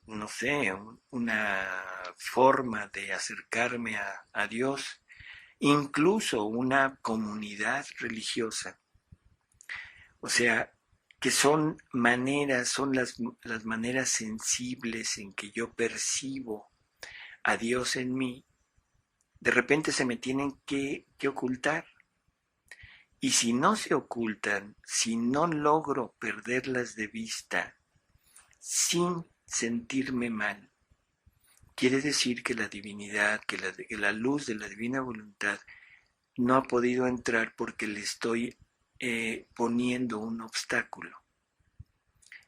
no sé, una forma de acercarme a Dios, incluso una comunidad religiosa. O sea, que son maneras, son las maneras sensibles en que yo percibo a Dios en mí, de repente se me tienen que ocultar. Y si no se ocultan, si no logro perderlas de vista sin sentirme mal, quiere decir que la divinidad, que la luz de la divina voluntad no ha podido entrar porque le estoy poniendo un obstáculo.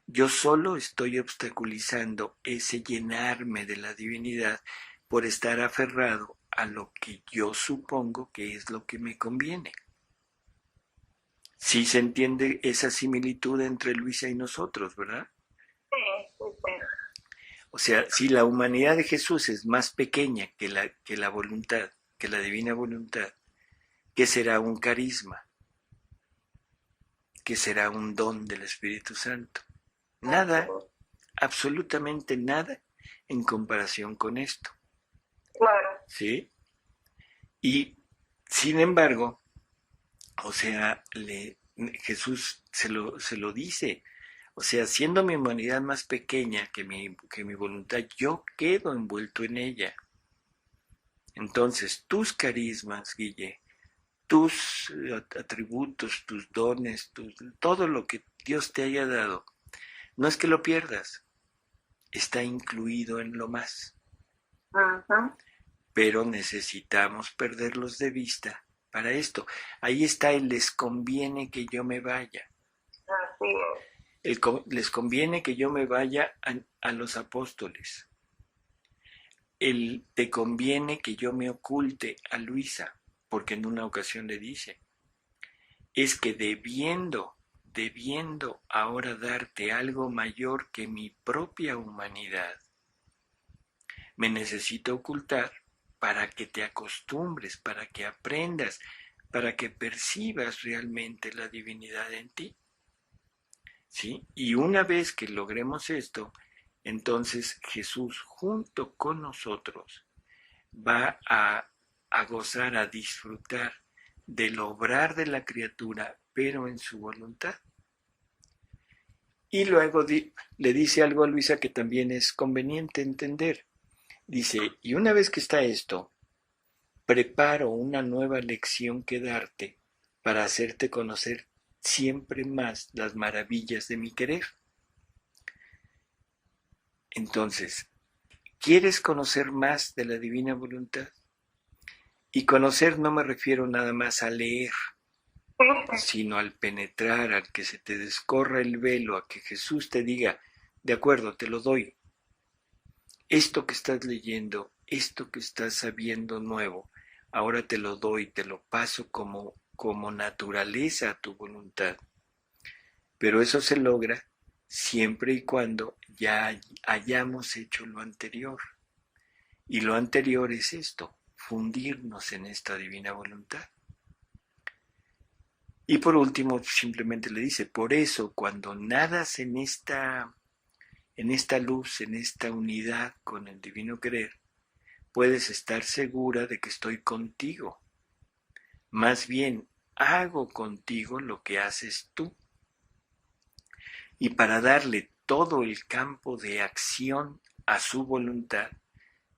Yo solo estoy obstaculizando ese llenarme de la divinidad por estar aferrado a lo que yo supongo que es lo que me conviene. Sí se entiende esa similitud entre Luisa y nosotros, ¿verdad? Sí, sí, sí. O sea, si la humanidad de Jesús es más pequeña que la voluntad, que la divina voluntad, ¿qué será un carisma? ¿Qué será un don del Espíritu Santo? Nada, absolutamente nada en comparación con esto. Claro. ¿Sí? Y, sin embargo, o sea, Jesús se lo dice. O sea, siendo mi humanidad más pequeña que mi voluntad, yo quedo envuelto en ella. Entonces, tus carismas, Guille, tus atributos, tus dones, todo lo que Dios te haya dado, no es que lo pierdas, está incluido en lo más. Ajá. Pero necesitamos perderlos de vista para esto. Ahí está el les conviene que yo me vaya. Así es. Les conviene que yo me vaya a los apóstoles. Te conviene que yo me oculte a Luisa, porque en una ocasión le dice, es que debiendo ahora darte algo mayor que mi propia humanidad, me necesito ocultar para que te acostumbres, para que aprendas, para que percibas realmente la divinidad en ti. ¿Sí? Y una vez que logremos esto, entonces Jesús junto con nosotros va a gozar, a disfrutar del obrar de la criatura, pero en su voluntad. Y luego le dice algo a Luisa que también es conveniente entender. Dice, y una vez que está esto, preparo una nueva lección que darte para hacerte conocer siempre más las maravillas de mi querer. Entonces, ¿quieres conocer más de la divina voluntad? Y conocer no me refiero nada más a leer, sino al penetrar, al que se te descorra el velo, a que Jesús te diga, de acuerdo, te lo doy. Esto que estás leyendo, esto que estás sabiendo nuevo, ahora te lo doy, te lo paso como naturaleza a tu voluntad. Pero eso se logra siempre y cuando ya hayamos hecho lo anterior. Y lo anterior es esto, fundirnos en esta divina voluntad. Y por último, simplemente le dice, por eso cuando nadas en esta luz, en esta unidad con el divino querer, puedes estar segura de que estoy contigo. Más bien, hago contigo lo que haces tú. Y para darle todo el campo de acción a su voluntad,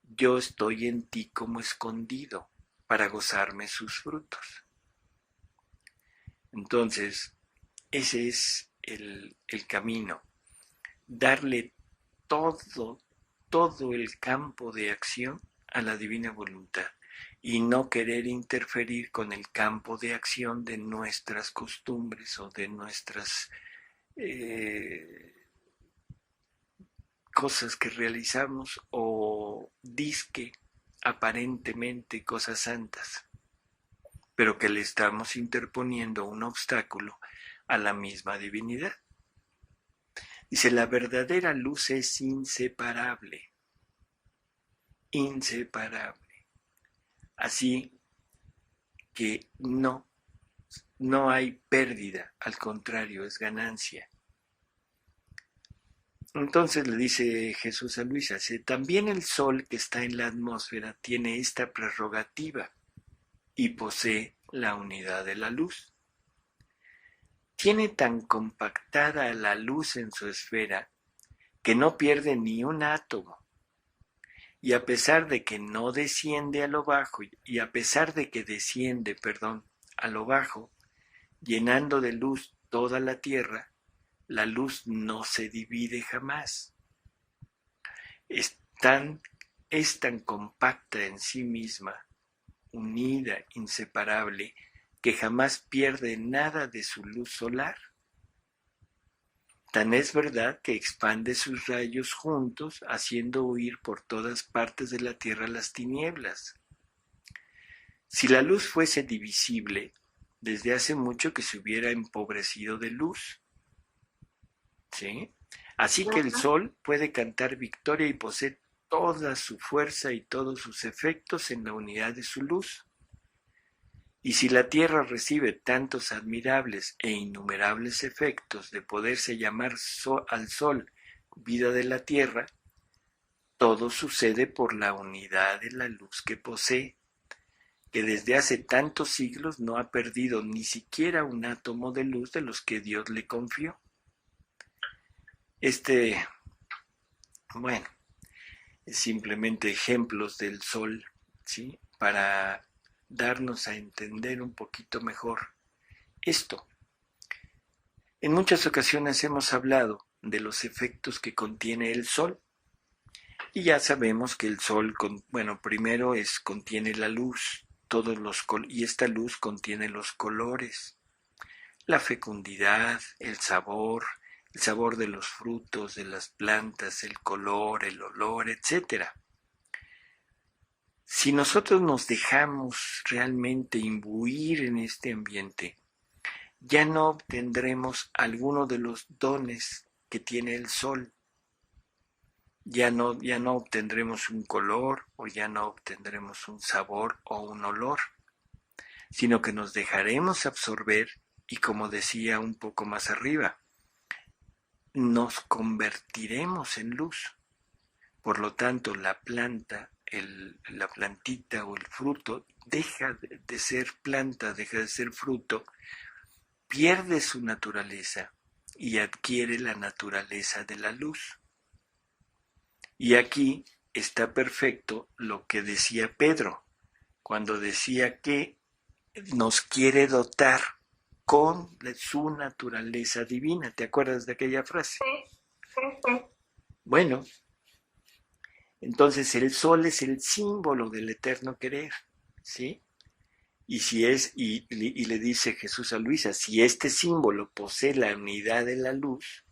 yo estoy en ti como escondido para gozarme sus frutos. Entonces, ese es el camino, darle todo el campo de acción a la divina voluntad. y no querer interferir con el campo de acción de nuestras costumbres o de nuestras cosas que realizamos o disque aparentemente cosas santas, pero que le estamos interponiendo un obstáculo a la misma divinidad. Dice, la verdadera luz es inseparable, inseparable. Así que no hay pérdida, al contrario, es ganancia. Entonces le dice Jesús a Luisa, también el sol que está en la atmósfera tiene esta prerrogativa y posee la unidad de la luz. Tiene tan compactada la luz en su esfera que no pierde ni un átomo. Y a pesar de que no desciende a lo bajo, y a pesar de que desciende, a lo bajo, llenando de luz toda la tierra, la luz no se divide jamás. Es tan compacta en sí misma, unida, inseparable, que jamás pierde nada de su luz solar. Tan es verdad que expande sus rayos juntos, haciendo huir por todas partes de la tierra las tinieblas. Si la luz fuese divisible, desde hace mucho que se hubiera empobrecido de luz. ¿Sí? Así que el sol puede cantar victoria y posee toda su fuerza y todos sus efectos en la unidad de su luz. Y si la tierra recibe tantos admirables e innumerables efectos de poderse llamar al sol vida de la tierra, todo sucede por la unidad de la luz que posee, que desde hace tantos siglos no ha perdido ni siquiera un átomo de luz de los que Dios le confió. Bueno, es simplemente ejemplos del sol, ¿sí? Para darnos a entender un poquito mejor esto. En muchas ocasiones hemos hablado de los efectos que contiene el sol y ya sabemos que el sol, primero contiene la luz, y esta luz contiene los colores, la fecundidad, el sabor de los frutos, de las plantas, el color, el olor, etc. Si nosotros nos dejamos realmente imbuir en este ambiente, ya no obtendremos alguno de los dones que tiene el sol. Ya no obtendremos un color o ya no obtendremos un sabor o un olor, sino que nos dejaremos absorber y, como decía un poco más arriba, nos convertiremos en luz. Por lo tanto, la planta, la plantita o el fruto deja de ser planta, deja de ser fruto, pierde su naturaleza y adquiere la naturaleza de la luz. Y aquí está perfecto lo que decía Pedro, cuando decía que nos quiere dotar con su naturaleza divina. ¿Te acuerdas de aquella frase? Sí. Bueno, entonces el sol es el símbolo del eterno querer, ¿sí? Y le dice Jesús a Luisa, si este símbolo posee la unidad de la luz,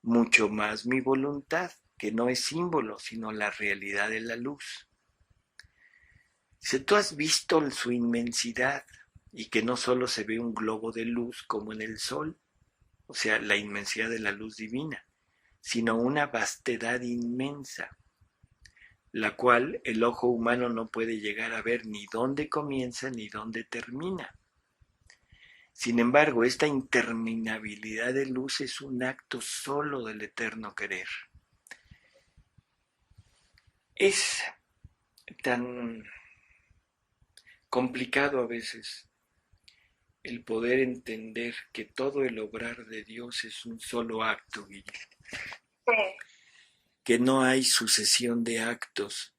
mucho más mi voluntad, que no es símbolo, sino la realidad de la luz. Si tú has visto su inmensidad y que no solo se ve un globo de luz como en el sol, o sea, la inmensidad de la luz divina, sino una vastedad inmensa, la cual el ojo humano no puede llegar a ver ni dónde comienza ni dónde termina. Sin embargo, esta interminabilidad de luz es un acto solo del eterno querer. Es tan complicado a veces el poder entender que todo el obrar de Dios es un solo acto, Guille. Sí. Que no hay sucesión de actos.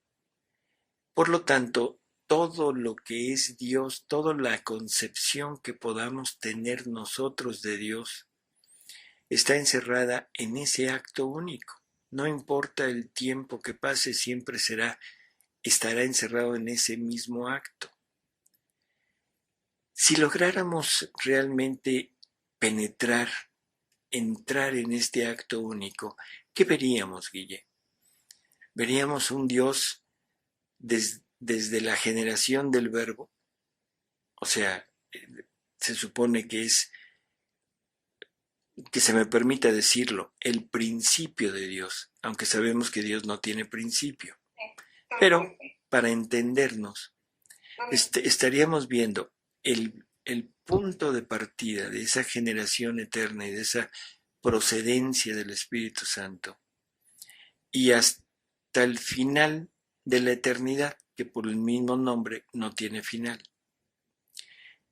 Por lo tanto, todo lo que es Dios, toda la concepción que podamos tener nosotros de Dios, está encerrada en ese acto único. No importa el tiempo que pase, siempre será estará encerrado en ese mismo acto. Si lográramos realmente penetrar, entrar en este acto único, ¿qué veríamos, Guille? Veríamos un Dios desde la generación del verbo, o sea, se supone que es, que se me permita decirlo, el principio de Dios, aunque sabemos que Dios no tiene principio. Pero para entendernos, estaríamos viendo el punto de partida de esa generación eterna y de esa procedencia del Espíritu Santo y hasta el final de la eternidad, que por el mismo nombre no tiene final.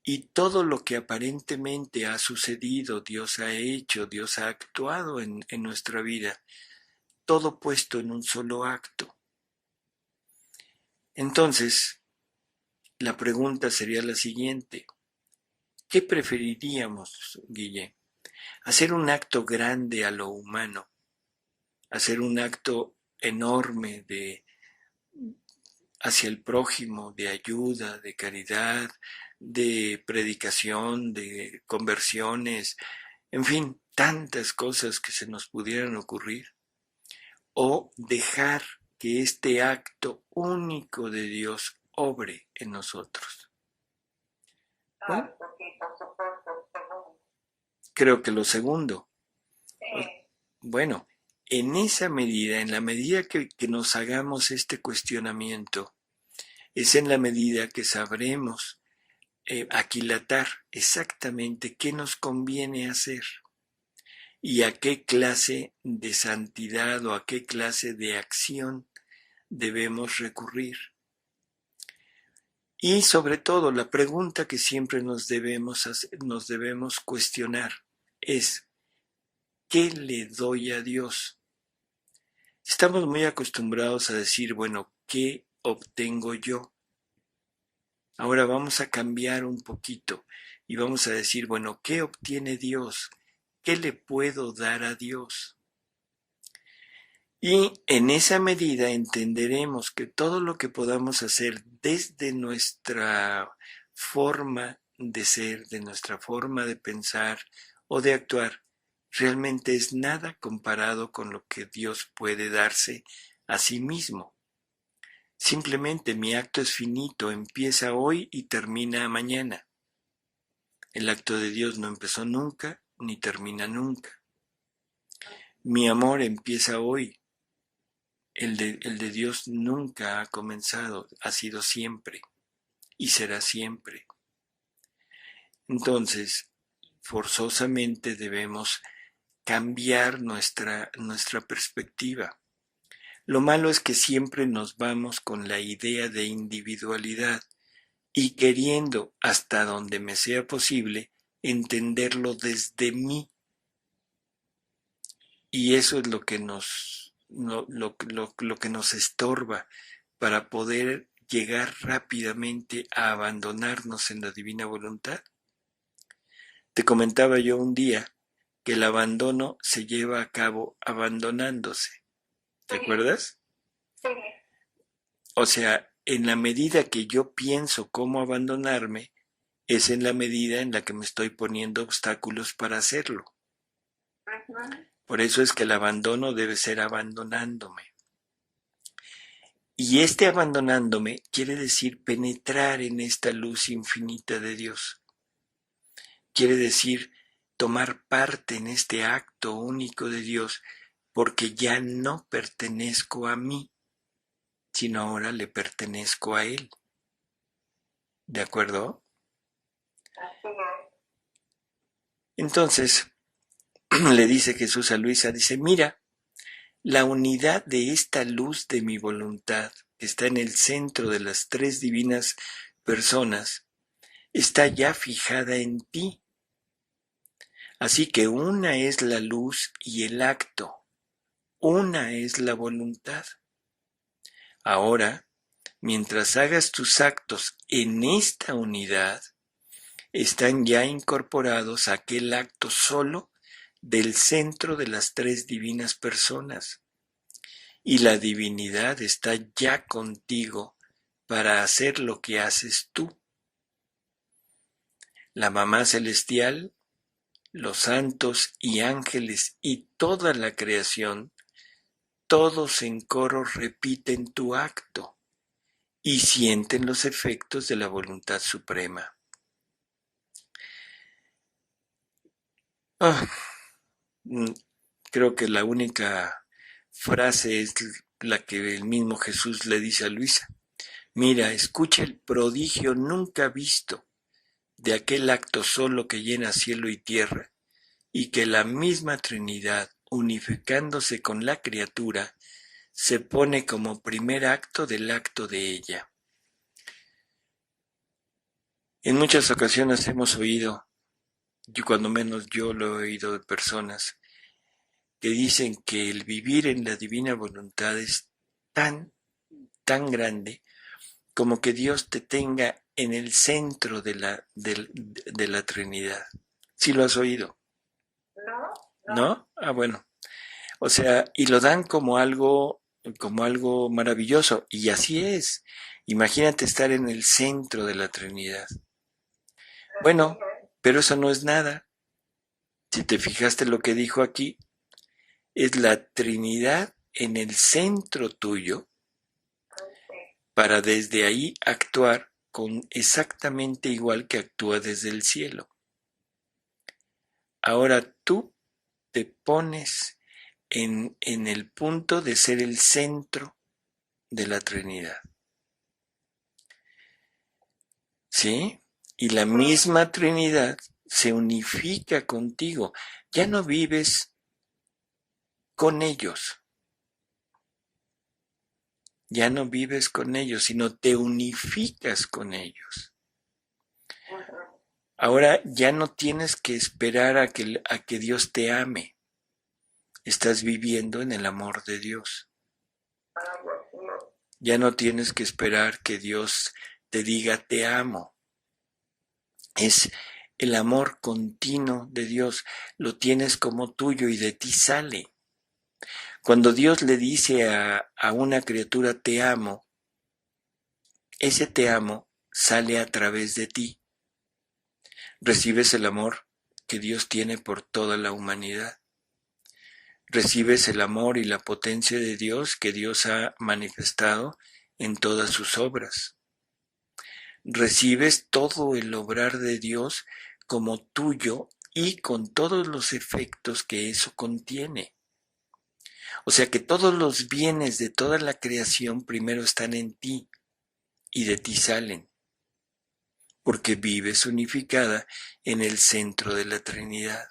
Y todo lo que aparentemente ha sucedido, Dios ha hecho, Dios ha actuado en nuestra vida, todo puesto en un solo acto. Entonces, la pregunta sería la siguiente: ¿qué preferiríamos, Guille? ¿Hacer un acto grande a lo humano? ¿Hacer un acto enorme hacia el prójimo, de ayuda, de caridad, de predicación, de conversiones, en fin, tantas cosas que se nos pudieran ocurrir? ¿O dejar que este acto único de Dios obre en nosotros? Bueno, creo que lo segundo. Bueno, en esa medida, en la medida que nos hagamos este cuestionamiento, es en la medida que sabremos aquilatar exactamente qué nos conviene hacer y a qué clase de santidad o a qué clase de acción debemos recurrir. Y sobre todo, la pregunta que siempre nos debemos cuestionar es: ¿qué le doy a Dios? Estamos muy acostumbrados a decir, bueno, ¿qué obtengo yo? Ahora vamos a cambiar un poquito y vamos a decir, bueno, ¿qué obtiene Dios? ¿Qué le puedo dar a Dios? Y en esa medida entenderemos que todo lo que podamos hacer desde nuestra forma de ser, de nuestra forma de pensar o de actuar, realmente es nada comparado con lo que Dios puede darse a sí mismo. Simplemente mi acto es finito, empieza hoy y termina mañana. El acto de Dios no empezó nunca ni termina nunca. Mi amor empieza hoy. El de Dios nunca ha comenzado, ha sido siempre y será siempre. Entonces, forzosamente debemos cambiar nuestra perspectiva. Lo malo es que siempre nos vamos con la idea de individualidad y queriendo, hasta donde me sea posible, entenderlo desde mí. Y eso es lo que lo que nos estorba para poder llegar rápidamente a abandonarnos en la divina voluntad. Te comentaba yo un día que el abandono se lleva a cabo abandonándose. ¿Te acuerdas? Sí. O sea, en la medida que yo pienso cómo abandonarme, es en la medida en la que me estoy poniendo obstáculos para hacerlo. Por eso es que el abandono debe ser abandonándome. Y este abandonándome quiere decir penetrar en esta luz infinita de Dios. Quiere decir tomar parte en este acto único de Dios, porque ya no pertenezco a mí, sino ahora le pertenezco a Él. ¿De acuerdo? Entonces, le dice Jesús a Luisa, dice, mira, la unidad de esta luz de mi voluntad, que está en el centro de las tres divinas personas, está ya fijada en ti. Así que una es la luz y el acto, una es la voluntad. Ahora, mientras hagas tus actos en esta unidad, están ya incorporados a aquel acto solo del centro de las tres divinas personas. y la divinidad está ya contigo para hacer lo que haces tú. La Mamá Celestial, los santos y ángeles y toda la creación, todos en coro repiten tu acto y sienten los efectos de la voluntad suprema. Creo que la única frase es la que el mismo Jesús le dice a Luisa. Mira, escucha el prodigio nunca visto de aquel acto solo que llena cielo y tierra, y que la misma Trinidad, unificándose con la criatura, se pone como primer acto del acto de ella. En muchas ocasiones hemos oído, yo cuando menos yo lo he oído de personas, que dicen que el vivir en la divina voluntad es tan grande como que Dios te tenga en el centro de la Trinidad. ¿Sí lo has oído? ¿No? Ah, bueno. O sea, y lo dan como algo maravilloso. Y así es. Imagínate estar en el centro de la Trinidad. Bueno, pero eso no es nada. Si te fijaste lo que dijo aquí, es la Trinidad en el centro tuyo para desde ahí actuar con exactamente igual que actúa desde el cielo. Ahora tú te pones en el punto de ser el centro de la Trinidad. ¿Sí? Y la misma Trinidad se unifica contigo. Ya no vives con ellos. Ya no vives con ellos, sino te unificas con ellos. Ahora ya no tienes que esperar a que Dios te ame. Estás viviendo en el amor de Dios. Ya no tienes que esperar que Dios te diga te amo. Es el amor continuo de Dios. Lo tienes como tuyo y de ti sale. Cuando Dios le dice a una criatura te amo, ese te amo sale a través de ti. Recibes el amor que Dios tiene por toda la humanidad. Recibes el amor y la potencia de Dios que Dios ha manifestado en todas sus obras. Recibes todo el obrar de Dios como tuyo y con todos los efectos que eso contiene. O sea que todos los bienes de toda la creación primero están en ti y de ti salen, porque vives unificada en el centro de la Trinidad.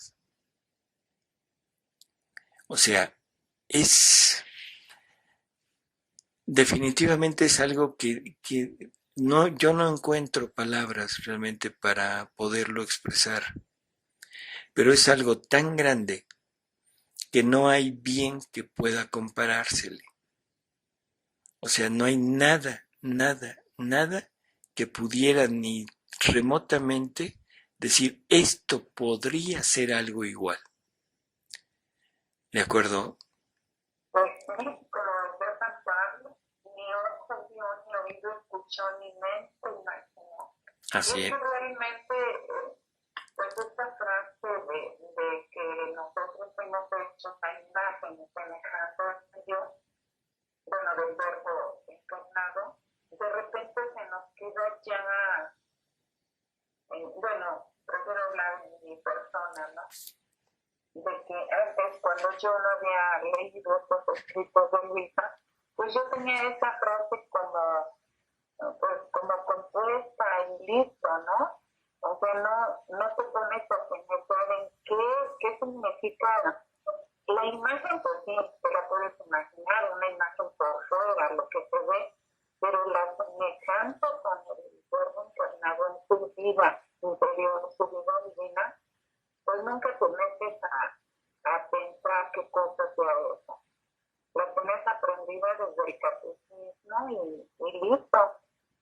O sea, definitivamente es algo que yo no encuentro palabras realmente para poderlo expresar, pero es algo tan grande que no hay bien que pueda comparársele. O sea, no hay nada que pudiera ni remotamente decir esto podría ser algo igual. ¿De acuerdo? Pues sí, como decía San Pablo, ni ojo vio, ni oído escuchó, ni mente imaginó. Así y es. es que realmente, pues esta frase de que nosotros fuimos hechos a imagen y semejanza de Dios, bueno, del verbo encarnado, de repente se nos queda ya, bueno, prefiero hablar en mi persona, ¿no? De que antes, cuando yo no había leído estos escritos de Luisa, pues yo tenía esa frase como compuesta y listo, ¿no? O sea, no te pones a pensar en qué significa. La imagen, pues sí, te la puedes imaginar, una imagen por fuera, lo que se ve, pero la semejanza con el verbo encarnado en su vida interior, su vida divina, pues nunca te metes a pensar qué cosa sea eso. La tienes aprendida desde el catecismo y listo.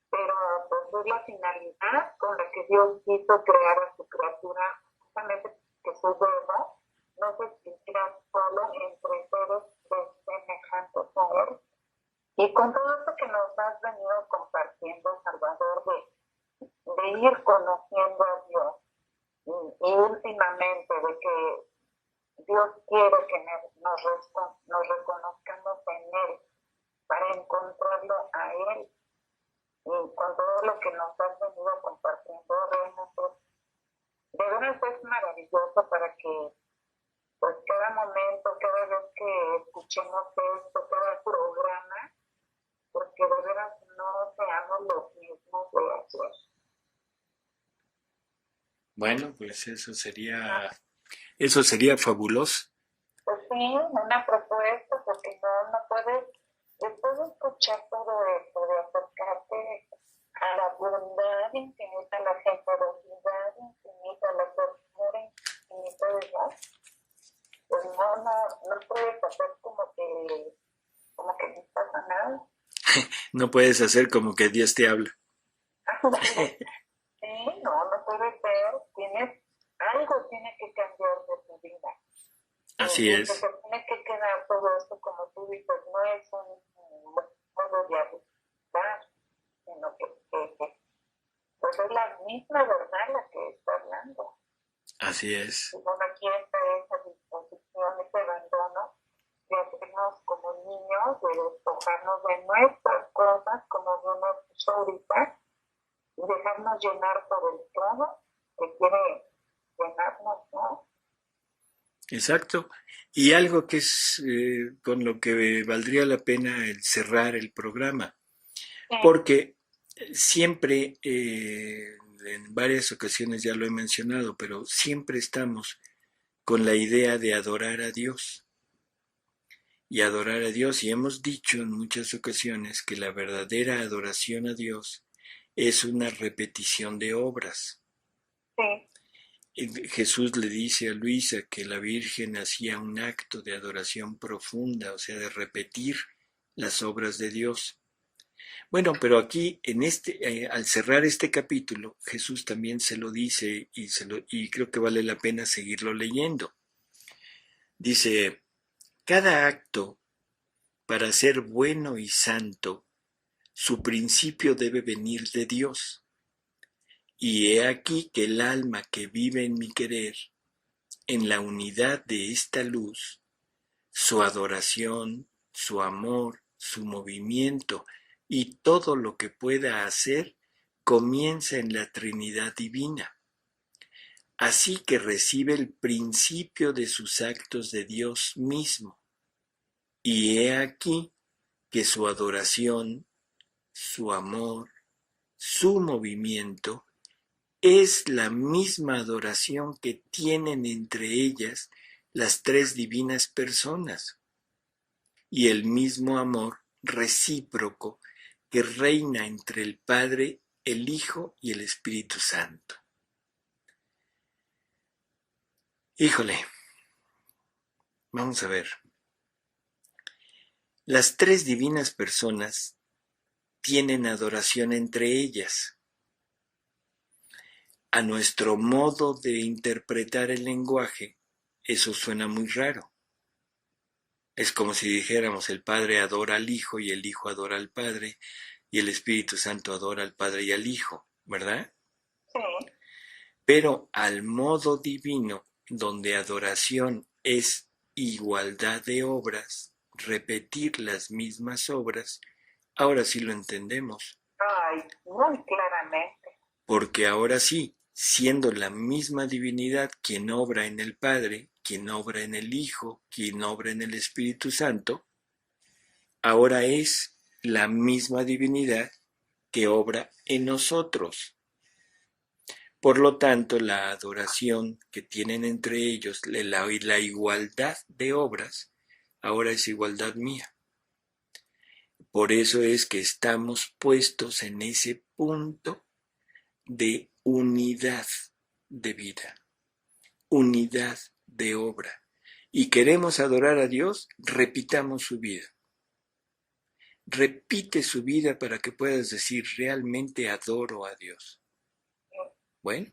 Pero pues es la finalidad con la que Dios quiso crear a su criatura, justamente que su verbo no se sintiera solo entre seres semejantes a Y con todo esto que nos has venido compartiendo, Salvador, de ir conociendo a Dios y últimamente de que Dios quiere que nos reconozcamos en Él para encontrarlo a Él. Y con todo lo que nos has venido compartiendo, de veras es maravilloso para que pues cada momento, cada vez que escuchemos esto, cada programa, porque de veras no seamos los mismos de ayer. Bueno, pues eso sería fabuloso. Pues sí, una propuesta, porque no puedes, después de escuchar todo esto, de acercarte a la bondad infinita, la generosidad infinita, la ternura infinita de Dios, pues no puedes hacer como que no pasa nada. No puedes hacer como que Dios te habla. Sí, no puede ser. Algo tiene que cambiar de tu vida. Así es. Se tiene que quedar todo esto, como tú dices, no es un modo de abusar, sino que pues es la misma verdad la que está hablando. Así es. Y bueno, aquí está esa disposición, ese abandono de hacernos como niños, de despojarnos de nuestras cosas, como vemos ahorita, y dejarnos llenar por el todo que quiere llenarnos, ¿no? Exacto. Y algo que es con lo que valdría la pena el cerrar el programa, porque siempre, en varias ocasiones ya lo he mencionado, pero siempre estamos con la idea de adorar a Dios. Y adorar a Dios, y hemos dicho en muchas ocasiones que la verdadera adoración a Dios es una repetición de obras. Sí. Jesús le dice a Luisa que la Virgen hacía un acto de adoración profunda, o sea, de repetir las obras de Dios. Bueno, pero aquí, al cerrar este capítulo, Jesús también se lo dice y creo que vale la pena seguirlo leyendo. Dice, cada acto, para ser bueno y santo, su principio debe venir de Dios. Y he aquí que el alma que vive en mi querer, en la unidad de esta luz, su adoración, su amor, su movimiento y todo lo que pueda hacer comienza en la Trinidad Divina. Así que recibe el principio de sus actos de Dios mismo. Y he aquí que su adoración, su amor, su movimiento es la misma adoración que tienen entre ellas las tres divinas personas y el mismo amor recíproco que reina entre el Padre, el Hijo y el Espíritu Santo. Híjole, vamos a ver. Las tres divinas personas tienen adoración entre ellas. A nuestro modo de interpretar el lenguaje, eso suena muy raro. Es como si dijéramos el Padre adora al Hijo y el Hijo adora al Padre y el Espíritu Santo adora al Padre y al Hijo, ¿verdad? Sí. Pero al modo divino, donde adoración es igualdad de obras, repetir las mismas obras, ahora sí lo entendemos. Ay, muy claramente. Porque ahora sí, siendo la misma divinidad quien obra en el Padre, quien obra en el Hijo, quien obra en el Espíritu Santo, ahora es la misma divinidad que obra en nosotros. Por lo tanto, la adoración que tienen entre ellos, la igualdad de obras, ahora es igualdad mía. Por eso es que estamos puestos en ese punto de unidad de vida, unidad de obra. Y queremos adorar a Dios, repitamos su vida. Repite su vida para que puedas decir, realmente adoro a Dios. Bueno,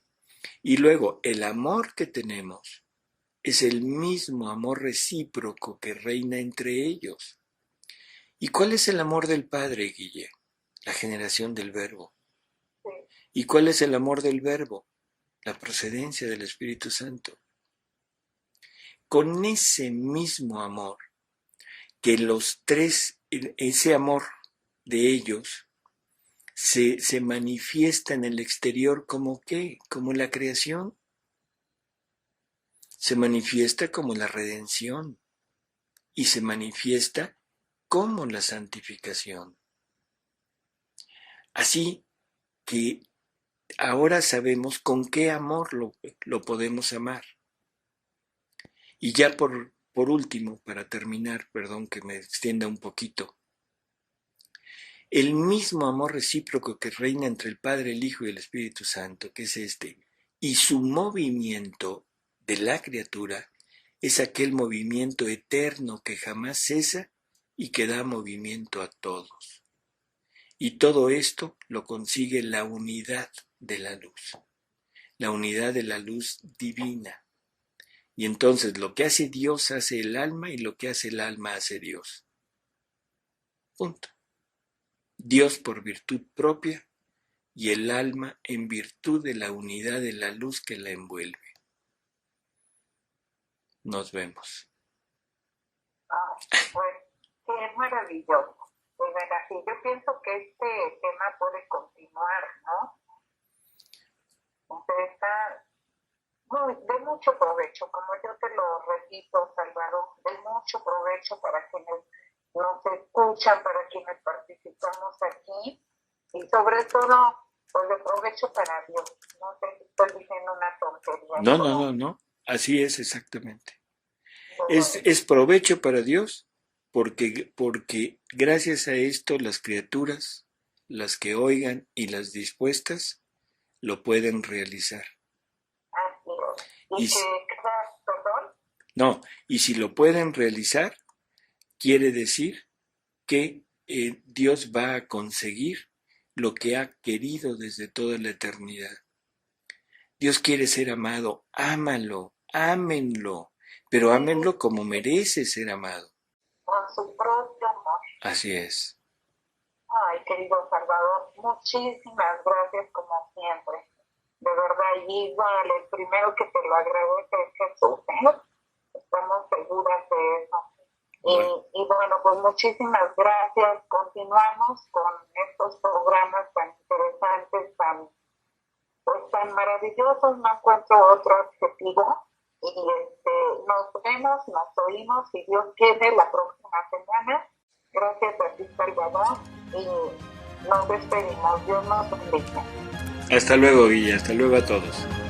y luego el amor que tenemos es el mismo amor recíproco que reina entre ellos. ¿Y cuál es el amor del Padre, Guille? La generación del Verbo. Sí. ¿Y cuál es el amor del Verbo? La procedencia del Espíritu Santo. Con ese mismo amor, que los tres, ese amor de ellos, se manifiesta en el exterior como ¿qué? Como la creación. Se manifiesta como la redención y se manifiesta como la santificación. Así que ahora sabemos con qué amor lo podemos amar. Y ya por último, para terminar, perdón que me extienda un poquito, el mismo amor recíproco que reina entre el Padre, el Hijo y el Espíritu Santo, que es este, y su movimiento de la criatura, es aquel movimiento eterno que jamás cesa y que da movimiento a todos. Y todo esto lo consigue la unidad de la luz divina. Y entonces lo que hace Dios hace el alma y lo que hace el alma hace Dios. Punto. Dios por virtud propia y el alma en virtud de la unidad de la luz que la envuelve. Nos vemos. Pues sí, es maravilloso. De verdad, sí, yo pienso que este tema puede continuar, ¿no? Entonces está de mucho provecho, como yo te lo repito, Salvador, de mucho provecho para quienes nos escuchan, para quienes participamos aquí y sobre todo, pues de provecho para Dios. No sé si estoy diciendo una tontería. No. Así es exactamente. Es provecho para Dios porque gracias a esto las criaturas, las que oigan y las dispuestas, lo pueden realizar. Así es. ¿Perdón? No, y si lo pueden realizar, quiere decir que Dios va a conseguir lo que ha querido desde toda la eternidad. Dios quiere ser amado, ámalo, ámenlo, pero ámenlo como merece ser amado. Con su propio amor. Así es. Ay, querido Salvador, muchísimas gracias como siempre. De verdad, y igual, el primero que te lo agradece es Jesús, ¿eh? Estamos seguras de eso. Bueno. Y bueno, pues muchísimas gracias. Continuamos con estos programas tan interesantes, tan maravillosos. No encuentro otro adjetivo. Y nos vemos, nos oímos, si Dios quiere, la próxima semana. Gracias a ti, Salvador. Y nos despedimos. Dios nos bendiga. Hasta luego, Guilla. Hasta luego a todos.